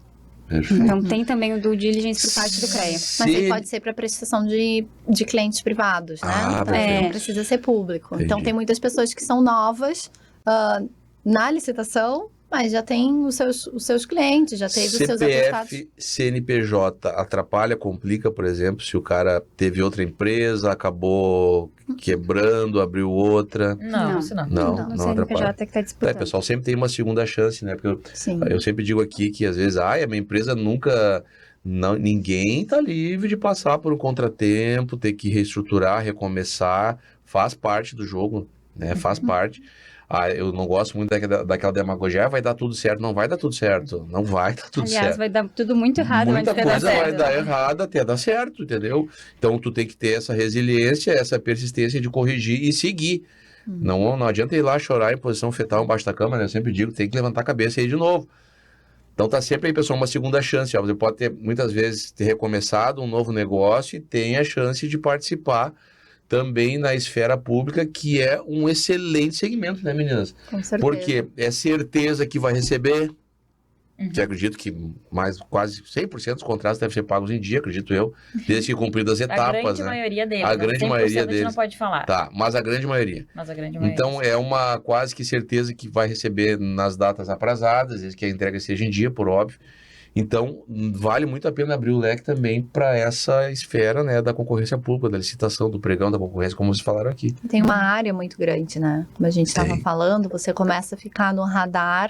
A: Perfeito.
C: Então, tem também o due diligence por parte do CREA.
B: Mas aí pode ser para prestação de clientes privados, né?
A: Ah,
B: Então,
A: perfeito.
B: não precisa ser público.
A: Entendi.
B: Então, tem muitas pessoas que são novas na licitação, mas já tem os seus clientes, já teve os seus atestados.
A: CPF, CNPJ atrapalha, complica, por exemplo, se o cara teve outra empresa, acabou quebrando, abriu outra.
D: Não, isso não.
A: Não
C: No CNPJ
A: atrapalha.
C: que está
A: É,
C: disputando.
A: pessoal, sempre tem uma segunda chance, né? Porque
B: Sim.
A: eu sempre digo aqui que às vezes, a minha empresa nunca... ninguém tá livre de passar por um contratempo, ter que reestruturar, recomeçar, faz parte do jogo, né? Faz parte. Eu não gosto muito daquela demagogia, vai dar tudo certo. Não vai dar tudo certo. Não vai dar tudo
C: Aliás,
A: certo.
C: vai dar tudo muito errado
A: Muita
C: antes de dar
A: coisa vai
C: certo.
A: dar errado até dar certo, entendeu? Então, tu tem que ter essa resiliência, essa persistência de corrigir e seguir. Não adianta ir lá chorar em posição fetal embaixo da cama, né? Eu sempre digo, tem que levantar a cabeça e ir de novo. Então, tá sempre aí, pessoal, uma segunda chance. Ó. Você pode ter, muitas vezes, ter recomeçado um novo negócio e tem a chance de participar também na esfera pública, que é um excelente segmento, né, meninas?
B: Com certeza.
A: Porque é certeza que vai receber, que acredito que quase 100% dos contratos devem ser pagos em dia, acredito eu, desde que cumpridas as
D: A
A: etapas,
D: grande
A: né?
D: maioria deles.
A: A
D: né?
A: grande
D: 100%
A: maioria
D: a gente
A: deles.
D: não pode falar.
A: Tá, mas a grande maioria.
D: Mas a grande maioria.
A: Então, é uma quase que certeza que vai receber nas datas aprazadas, desde que a entrega seja em dia, por óbvio. Então, vale muito a pena abrir o leque também para essa esfera, né, da concorrência pública, da licitação, do pregão, da concorrência, como vocês falaram aqui.
B: Tem uma área muito grande, né? Como a gente estava
A: Tem.
B: falando, você começa a ficar no radar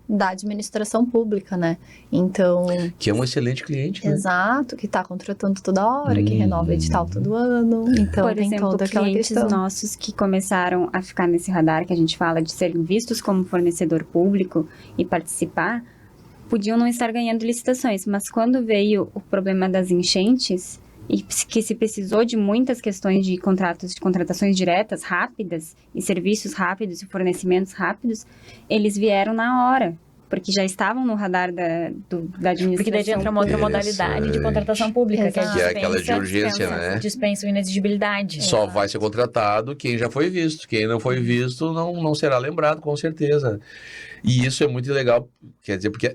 B: da administração pública, né? Então,
A: Que é um excelente cliente, né?
B: exato, que está contratando toda hora, que renova edital todo ano. Então,
C: Por
B: tem
C: exemplo,
B: toda aquela
C: clientes
B: questão.
C: nossos que começaram a ficar nesse radar, que a gente fala de serem vistos como fornecedor público e participar, podiam não estar ganhando licitações, mas quando veio o problema das enchentes, e que se precisou de muitas questões de contratos, de contratações diretas, rápidas, e serviços rápidos, e fornecimentos rápidos, eles vieram na hora, porque já estavam no radar da administração.
D: Porque daí entra uma outra modalidade de contratação pública, que é,
B: Exato.
A: Que é aquela de urgência, né?
D: Dispensa ou inexigibilidade.
A: Só vai ser contratado quem já foi visto. Quem não foi visto não será lembrado, com certeza. E isso é muito legal, quer dizer, porque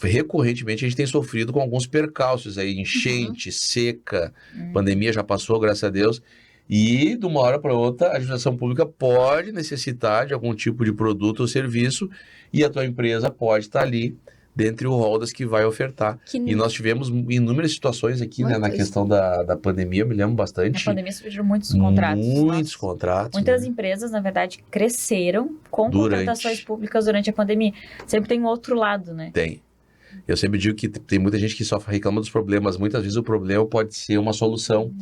A: recorrentemente a gente tem sofrido com alguns percalços aí, enchente, seca, pandemia já passou, graças a Deus, e de uma hora para outra a administração pública pode necessitar de algum tipo de produto ou serviço e a tua empresa pode estar ali dentre o rol das que vai ofertar. E nós tivemos inúmeras situações aqui, né, na questão da pandemia, eu me lembro bastante.
D: Na pandemia surgiram muitos contratos.
A: Muitos contratos.
D: Muitas
A: né?
D: empresas, na verdade, cresceram com
A: Durante.
D: contratações públicas durante a pandemia. Sempre tem um outro lado, né?
A: Tem. Eu sempre digo que tem muita gente que só reclama dos problemas. Muitas vezes o problema pode ser uma solução.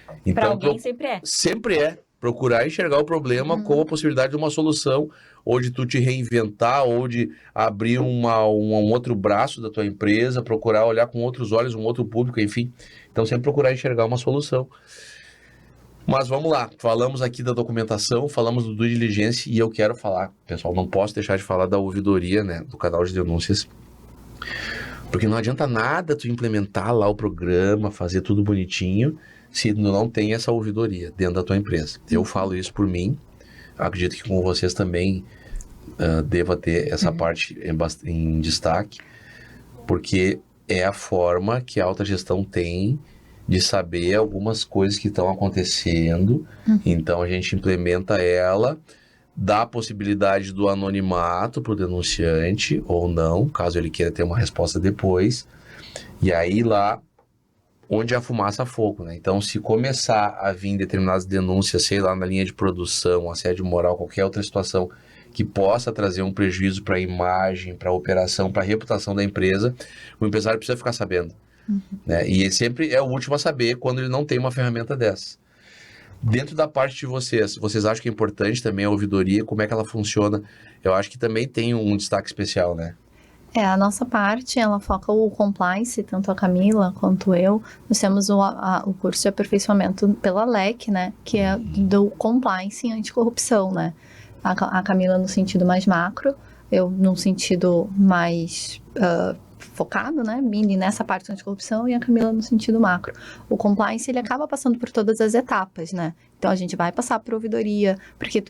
D: Para
A: Então,
D: alguém sempre é.
A: sempre é procurar enxergar o problema como a possibilidade de uma solução, ou de tu te reinventar, ou de abrir um outro braço da tua empresa, procurar olhar com outros olhos, um outro público, enfim. Então, sempre procurar enxergar uma solução. Mas vamos lá, falamos aqui da documentação, falamos do due diligence, e eu quero falar, pessoal, não posso deixar de falar da ouvidoria, né, do canal de denúncias, porque não adianta nada tu implementar lá o programa, fazer tudo bonitinho, se não tem essa ouvidoria dentro da tua empresa. Eu falo isso por mim, acredito que com vocês também deva ter essa parte em destaque, porque é a forma que a alta gestão tem de saber algumas coisas que estão acontecendo, então a gente implementa ela, dá a possibilidade do anonimato para o denunciante, ou não, caso ele queira ter uma resposta depois, e aí lá onde a fumaça fogo, né? Então, se começar a vir determinadas denúncias, sei lá, na linha de produção, assédio moral, qualquer outra situação que possa trazer um prejuízo para a imagem, para a operação, para a reputação da empresa, o empresário precisa ficar sabendo. Né? E ele sempre é o último a saber quando ele não tem uma ferramenta dessa. Dentro da parte de vocês acham que é importante também a ouvidoria? Como é que ela funciona? Eu acho que também tem um destaque especial, né?
B: A nossa parte, ela foca o compliance, tanto a Camila quanto eu. Nós temos o curso de aperfeiçoamento pela LEC, né, que é do compliance em anticorrupção, né. A Camila no sentido mais macro, eu num sentido mais focado, né, indo nessa parte da anticorrupção, e a Camila no sentido macro. O compliance, ele acaba passando por todas as etapas, né. Então, a gente vai passar por ouvidoria, porque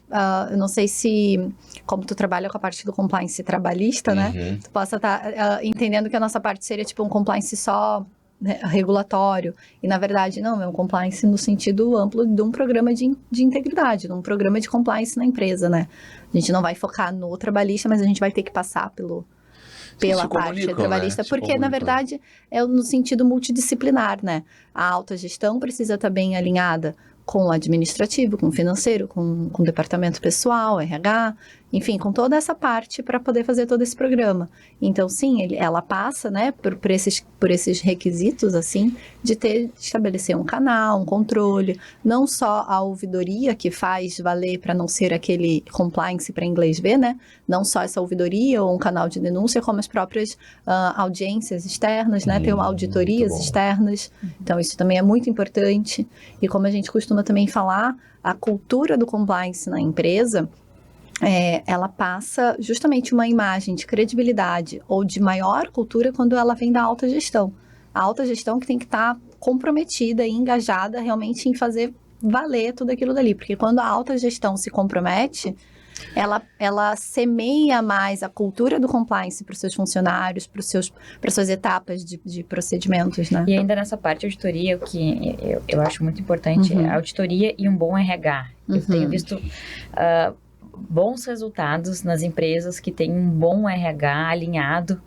B: eu não sei se, como tu trabalha com a parte do compliance trabalhista, né, tu possa estar entendendo que a nossa parte seria tipo um compliance só, né, regulatório, e na verdade não, é um compliance no sentido amplo de um programa de integridade, de um programa de compliance na empresa, né. A gente não vai focar no trabalhista, mas a gente vai ter que passar pela parte trabalhista, né? Porque na verdade é no sentido multidisciplinar, né. A alta gestão precisa estar bem alinhada com o administrativo, com o financeiro, com o departamento pessoal, RH, enfim, com toda essa parte para poder fazer todo esse programa. Então, sim, ela passa, né, por esses requisitos, assim, de estabelecer um canal, um controle, não só a ouvidoria que faz valer para não ser aquele compliance para inglês ver, né, não só essa ouvidoria ou um canal de denúncia, como as próprias audiências externas, né, ter auditorias externas. Então, isso também é muito importante. E como a gente costuma também falar, a cultura do compliance na empresa, ela passa justamente uma imagem de credibilidade ou de maior cultura quando ela vem da alta gestão. A alta gestão que tem que estar comprometida e engajada realmente em fazer valer tudo aquilo dali. Porque quando a alta gestão se compromete, ela semeia mais a cultura do compliance para os seus funcionários, para as suas etapas de procedimentos, né?
D: E ainda nessa parte de auditoria, o que eu acho muito importante é a auditoria e um bom RH. Eu tenho visto bons resultados nas empresas que têm um bom RH alinhado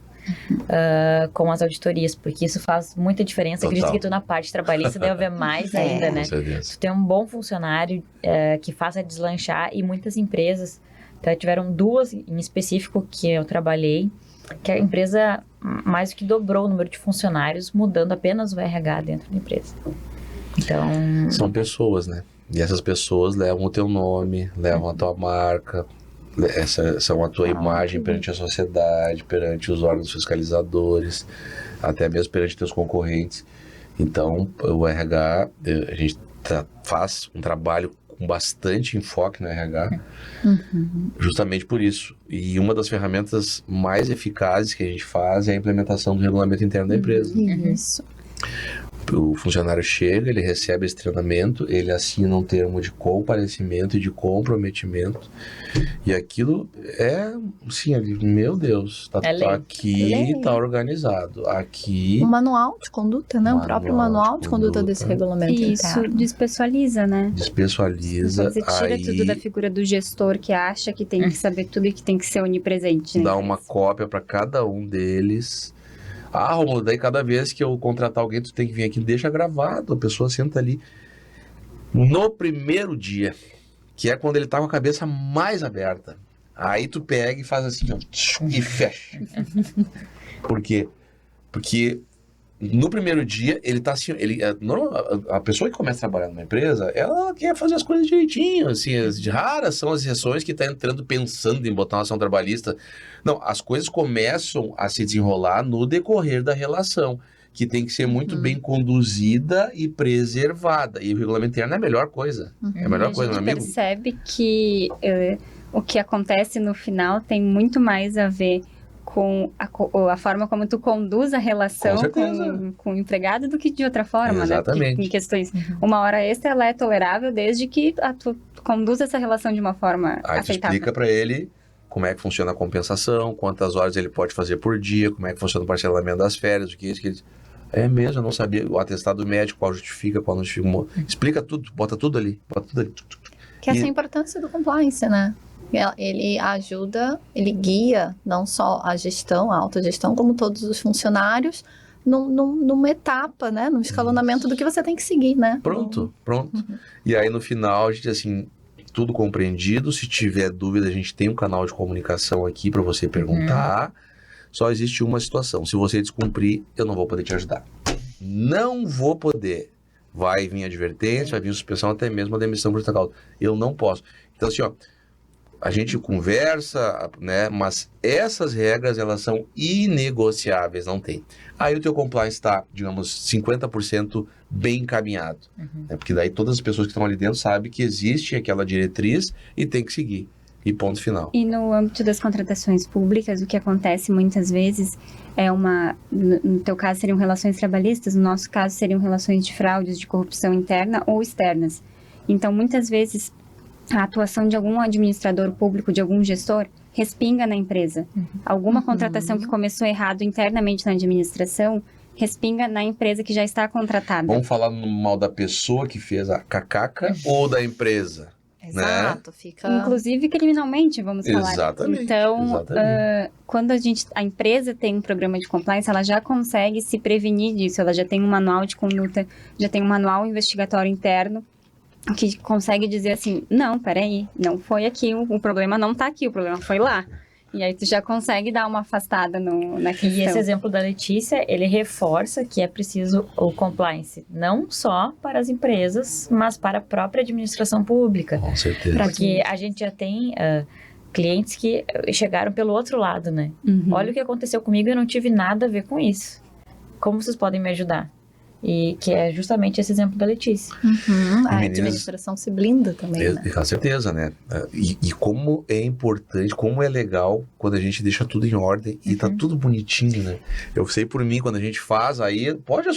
D: com as auditorias, porque isso faz muita diferença.
A: Total.
D: Acredito que tu na parte trabalhista deve haver mais ainda, né? Tu tem um bom funcionário que faça deslanchar, e muitas empresas, tiveram duas em específico que eu trabalhei, que a empresa mais do que dobrou o número de funcionários, mudando apenas o RH dentro da empresa. Então...
A: São pessoas, né? E essas pessoas levam o teu nome, levam a tua marca, são a tua imagem perante a sociedade, perante os órgãos fiscalizadores, até mesmo perante teus concorrentes. Então, o RH, a gente faz um trabalho com bastante enfoque no RH, justamente por isso. E uma das ferramentas mais eficazes que a gente faz é a implementação do regulamento interno da empresa.
B: Isso.
A: O funcionário chega, ele recebe esse treinamento, ele assina um termo de comparecimento e de comprometimento, e aquilo é, assim, meu Deus, aqui tá organizado, aqui...
B: Um manual de conduta, né? O próprio manual de conduta desse regulamento interno.
C: Isso, despessoaliza, né?
A: Despessoaliza.
C: Você tira tudo da figura do gestor que acha que tem que saber tudo e que tem que ser onipresente, né?
A: Dá uma cópia para cada um deles. Romulo, daí cada vez que eu contratar alguém, tu tem que vir aqui, deixa gravado, a pessoa senta ali. No primeiro dia, que é quando ele tá com a cabeça mais aberta, aí tu pega e faz assim, ó, e fecha. Por quê? Porque no primeiro dia, ele tá assim, a pessoa que começa a trabalhar numa empresa, ela quer fazer as coisas direitinho, assim, raras são as exceções que tá entrando pensando em botar uma ação trabalhista. Não, as coisas começam a se desenrolar no decorrer da relação, que tem que ser muito bem conduzida e preservada. E o regulamento interno é a melhor coisa. É a melhor coisa, meu amigo.
C: A gente percebe que o que acontece no final tem muito mais a ver com a forma como tu conduz a relação com o empregado do que de outra forma,
A: Exatamente.
C: né? Em questões, uma hora extra ela é tolerável desde que tu conduza essa relação de uma forma
A: Aí tu
C: aceitável.
A: explica para ele como é que funciona a compensação, quantas horas ele pode fazer por dia, como é que funciona o parcelamento das férias, o que é isso, que ele... É mesmo, eu não sabia. O atestado médico, qual justifica, qual não justifica. Explica tudo, bota tudo ali.
B: Que essa é a importância do compliance, né? Ele ajuda, ele guia não só a gestão, a autogestão, como todos os funcionários numa etapa, né? Num escalonamento do que você tem que seguir, né?
A: Pronto. E aí no final a gente assim, tudo compreendido. Se tiver dúvida, a gente tem um canal de comunicação aqui para você perguntar. Só existe uma situação. Se você descumprir, eu não vou poder te ajudar. Não vou poder. Vai vir advertência, vai vir suspensão, até mesmo a demissão por justa causa. Eu não posso. Então assim, ó, a gente conversa, né? Mas essas regras, elas são inegociáveis, não tem. Aí o teu compliance está, digamos, 50% bem encaminhado. Né? Porque daí todas as pessoas que estão ali dentro sabem que existe aquela diretriz e tem que seguir. E ponto final.
C: E no âmbito das contratações públicas, o que acontece muitas vezes é no teu caso seriam relações trabalhistas, no nosso caso seriam relações de fraudes, de corrupção interna ou externas. Então, muitas vezes, a atuação de algum administrador público, de algum gestor, respinga na empresa. Alguma contratação que começou errado internamente na administração, respinga na empresa que já está contratada.
A: Vamos falar no mal da pessoa que fez a cacaca ou da empresa?
B: Exato,
A: né?
B: fica...
C: Inclusive criminalmente, vamos falar.
A: Exatamente.
C: Então, quando a empresa tem um programa de compliance, ela já consegue se prevenir disso. Ela já tem um manual de conduta, já tem um manual investigatório interno, que consegue dizer assim, não, peraí, não foi aqui, o problema não tá aqui, o problema foi lá. E aí tu já consegue dar uma afastada na questão.
D: E esse exemplo da Letícia, ele reforça que é preciso o compliance, não só para as empresas, mas para a própria administração pública.
A: Com certeza.
D: Porque a gente já tem clientes que chegaram pelo outro lado, né? Olha o que aconteceu comigo e eu não tive nada a ver com isso. Como vocês podem me ajudar? E que é justamente esse exemplo da Letícia.
B: A administração se blinda também, né?
A: Com certeza, né? E como é importante, como é legal quando a gente deixa tudo em ordem e tá tudo bonitinho, né? Eu sei por mim, quando a gente faz, aí pode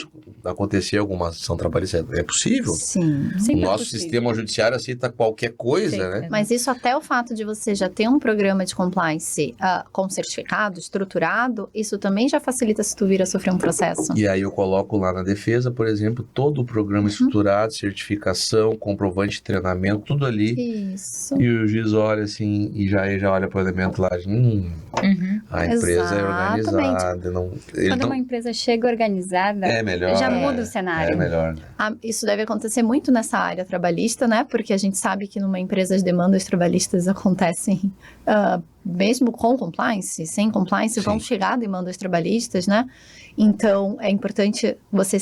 A: acontecer alguma ação trabalhista. É possível.
B: Sim.
A: O nosso sistema judiciário aceita qualquer coisa, né?
B: Mas isso até o fato de você já ter um programa de compliance com certificado, estruturado, isso também já facilita se tu vir a sofrer um processo.
A: E aí eu coloco lá na defesa, por exemplo, todo o programa estruturado, certificação, comprovante de treinamento, tudo ali.
B: Isso.
A: E o juiz olha assim, e já olha para o elemento lá, a empresa é organizada.
C: Quando uma empresa chega organizada, já muda o cenário.
A: É melhor.
B: Isso deve acontecer muito nessa área trabalhista, né? Porque a gente sabe que numa empresa as demandas trabalhistas acontecem mesmo com compliance, sem compliance, vão chegar demandas trabalhistas, né? Então, é importante você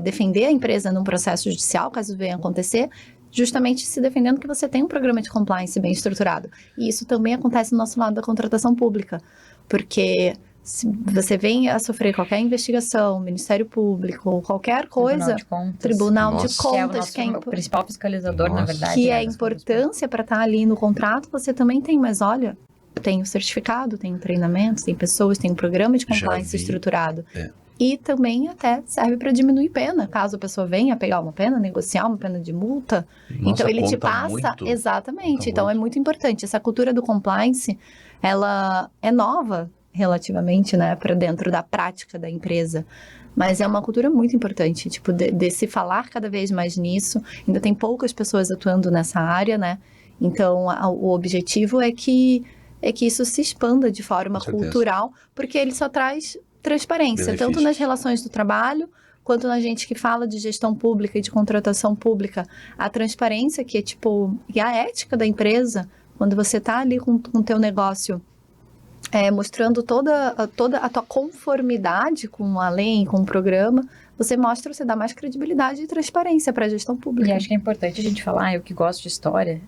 B: defender a empresa num processo judicial, caso venha acontecer, justamente se defendendo que você tem um programa de compliance bem estruturado. E isso também acontece no nosso lado da contratação pública, porque se você vem a sofrer qualquer investigação, Ministério Público, qualquer coisa, Tribunal de Contas,
D: que é o principal fiscalizador, na verdade.
B: Que é a importância para estar ali no contrato, você também tem, mas olha, tem o certificado, tem o treinamento, tem pessoas, tem um programa de compliance estruturado. E também até serve para diminuir pena, caso a pessoa venha pegar uma pena, negociar uma pena de multa. Então ele te passa...
A: Muito.
B: Exatamente. Então é muito importante. Essa cultura do compliance, ela é nova relativamente, né, para dentro da prática da empresa. Mas é uma cultura muito importante, tipo, de se falar cada vez mais nisso. Ainda tem poucas pessoas atuando nessa área, né? Então o objetivo é que isso se expanda de forma cultural, porque ele só traz transparência, tanto nas relações do trabalho, quanto na gente que fala de gestão pública e de contratação pública. A transparência que é e a ética da empresa, quando você está ali com o teu negócio mostrando toda a tua conformidade com a lei, com o programa, você dá mais credibilidade e transparência para a gestão pública.
D: E acho que é importante a gente falar, eu que gosto de história,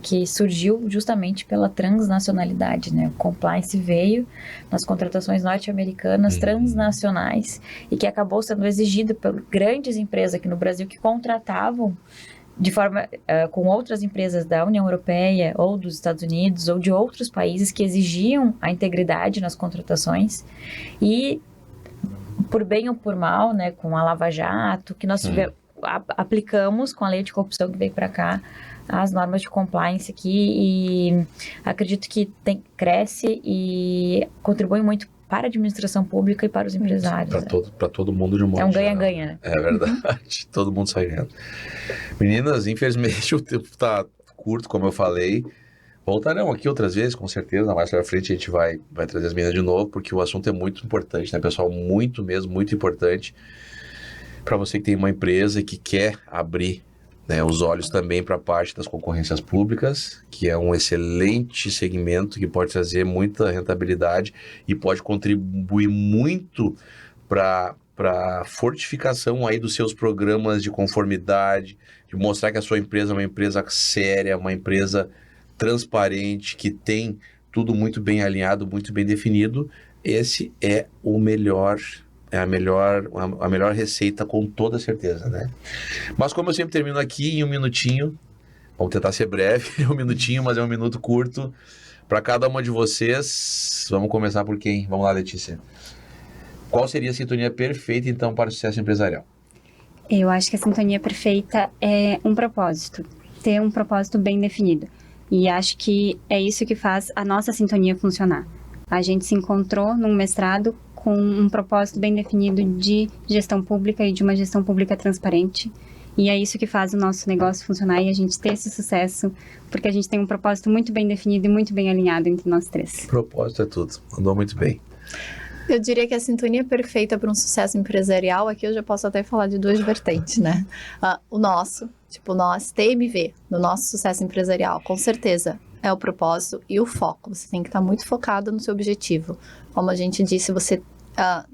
D: que surgiu justamente pela transnacionalidade, né? O compliance veio nas contratações norte-americanas transnacionais e que acabou sendo exigido por grandes empresas aqui no Brasil que contratavam de forma com outras empresas da União Europeia ou dos Estados Unidos ou de outros países que exigiam a integridade nas contratações e por bem ou por mal, né, com a Lava Jato, que nós aplicamos com a lei de corrupção que veio para cá, as normas de compliance aqui e acredito que cresce e contribui muito para a administração pública e para os empresários.
A: Para todo mundo de um modo
D: É um
A: geral.
D: ganha-ganha, né?
A: É verdade, todo mundo sai ganhando. Meninas, infelizmente o tempo está curto, como eu falei. Voltarão aqui outras vezes, com certeza. Mais pra frente a gente vai trazer as meninas de novo, porque o assunto é muito importante, né, pessoal? Muito mesmo, muito importante. Para você que tem uma empresa e que quer abrir, né, os olhos também para a parte das concorrências públicas, que é um excelente segmento que pode trazer muita rentabilidade e pode contribuir muito para a fortificação aí dos seus programas de conformidade, de mostrar que a sua empresa é uma empresa séria, uma empresa transparente, que tem tudo muito bem alinhado, muito bem definido. Esse é o melhor, a melhor receita, com toda certeza, né? Mas como eu sempre termino aqui em um minutinho, vamos tentar ser breve, um minutinho, mas é um minuto curto, para cada uma de vocês. Vamos começar por quem? Vamos lá, Letícia. Qual seria a sintonia perfeita, então, para o sucesso empresarial?
C: Eu acho que a sintonia perfeita é um propósito, ter um propósito bem definido. E acho que é isso que faz a nossa sintonia funcionar. A gente se encontrou num mestrado com um propósito bem definido de gestão pública e de uma gestão pública transparente. E é isso que faz o nosso negócio funcionar e a gente ter esse sucesso, porque a gente tem um propósito muito bem definido e muito bem alinhado entre nós três.
A: Propósito é tudo. Andou muito bem.
B: Eu diria que a sintonia perfeita para um sucesso empresarial, aqui eu já posso até falar de duas vertentes, né? Nós, TMV, no nosso sucesso empresarial, com certeza, é o propósito e o foco. Você tem que estar muito focado no seu objetivo. Como a gente disse,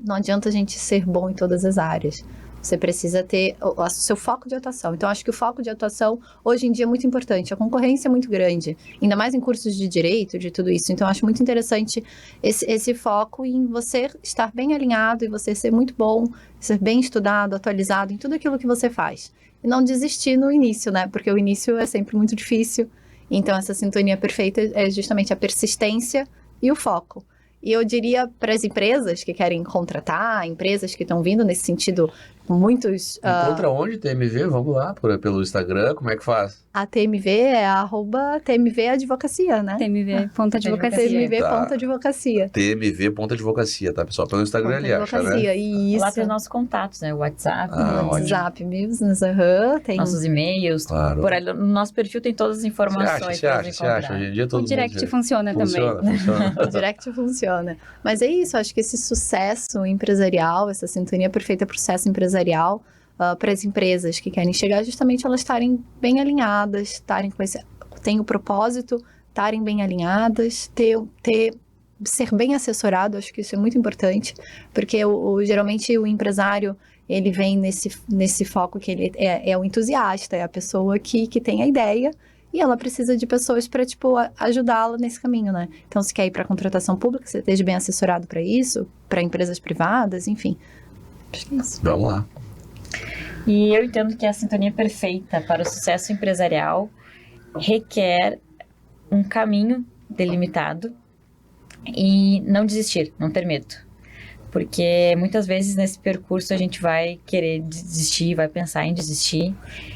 B: não adianta a gente ser bom em todas as áreas. Você precisa ter o seu foco de atuação. Então, acho que o foco de atuação, hoje em dia, é muito importante. A concorrência é muito grande, ainda mais em cursos de direito, de tudo isso. Então, acho muito interessante esse foco em você estar bem alinhado e você ser muito bom, ser bem estudado, atualizado em tudo aquilo que você faz. E não desistir no início, né? Porque o início é sempre muito difícil. Então, essa sintonia perfeita é justamente a persistência e o foco. E eu diria para as empresas que querem contratar, empresas que estão vindo nesse sentido, muitos...
A: Encontra onde, TMV? Vamos lá, pelo Instagram, como é que faz?
B: A TMV é @TMV-advocacia, né?
C: TMV.advocacia.
B: TMV.advocacia.
A: TMV.advocacia, tá, pessoal? Pelo Instagram ali acha, né?
B: Isso.
D: Lá tem os nossos contatos, né? O WhatsApp.
B: WhatsApp, Business, tem
D: nossos e-mails.
A: Claro.
D: Por ali, no nosso perfil tem todas as informações.
A: Você acha. Hoje em dia todo
C: o direct
A: mundo
C: funciona também.
B: O direct funciona. Mas é isso, acho que esse sucesso empresarial, essa sintonia perfeita para o sucesso empresarial, para as empresas que querem chegar, justamente elas estarem bem alinhadas, tem o propósito, estarem bem alinhadas, ser bem assessorado. Acho que isso é muito importante, porque geralmente o empresário, ele vem nesse foco que ele é o entusiasta, é a pessoa que tem a ideia, e ela precisa de pessoas para, ajudá-la nesse caminho, né? Então, se quer ir para a contratação pública, você esteja bem assessorado para isso, para empresas privadas, enfim. Acho que é isso.
A: Vamos lá.
D: E eu entendo que a sintonia perfeita para o sucesso empresarial requer um caminho delimitado e não desistir, não ter medo. Porque muitas vezes nesse percurso a gente vai querer desistir, vai pensar em desistir.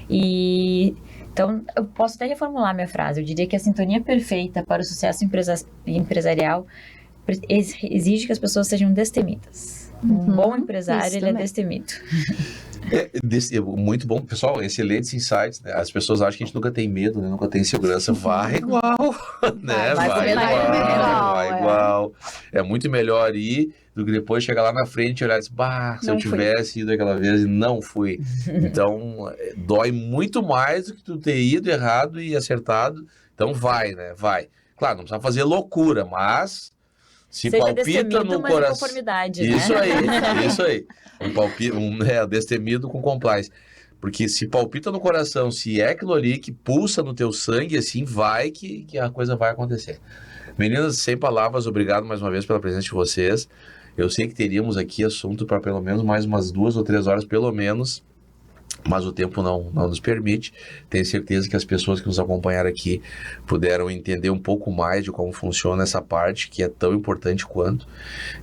D: Então, eu posso até reformular minha frase. Eu diria que a sintonia perfeita para o sucesso empresarial exige que as pessoas sejam destemidas. Um bom empresário, ele é destemido.
A: Muito bom, pessoal, excelentes insights, né? As pessoas acham que a gente nunca tem medo, né? Nunca tem segurança. Vai igual, né? Vai igual. É muito melhor ir do que depois chegar lá na frente e olhar e dizer, se eu tivesse ido aquela vez e não fui. Então, dói muito mais do que tu ter ido errado e acertado. Então, vai, né? Vai. Claro, não precisa fazer loucura, mas Se
D: Seja
A: palpita
D: destemido,
A: no
D: mas em
A: coração.
D: conformidade,
A: Isso
D: né?
A: aí, isso aí. Destemido com compliance. Porque se palpita no coração, se é aquilo ali que pulsa no teu sangue, assim, vai que a coisa vai acontecer. Meninas, sem palavras, obrigado mais uma vez pela presença de vocês. Eu sei que teríamos aqui assunto para pelo menos mais umas 2 ou 3 horas, pelo menos, mas o tempo não nos permite. Tenho certeza que as pessoas que nos acompanharam aqui puderam entender um pouco mais de como funciona essa parte, que é tão importante quanto,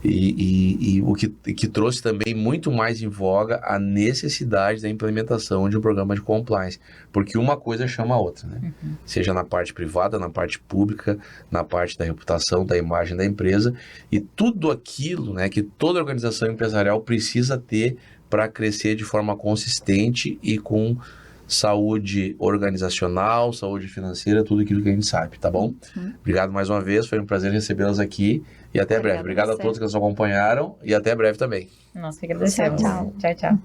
A: e o que trouxe também muito mais em voga a necessidade da implementação de um programa de compliance, porque uma coisa chama a outra, né? Seja na parte privada, na parte pública, na parte da reputação, da imagem da empresa, e tudo aquilo, né, que toda organização empresarial precisa ter para crescer de forma consistente e com saúde organizacional, saúde financeira, tudo aquilo que a gente sabe, tá bom? Obrigado mais uma vez, foi um prazer recebê-las aqui e até breve. Obrigado a todos que nos acompanharam e até breve também.
D: Nós que agradecemos.
B: Tchau.
D: Tchau, tchau.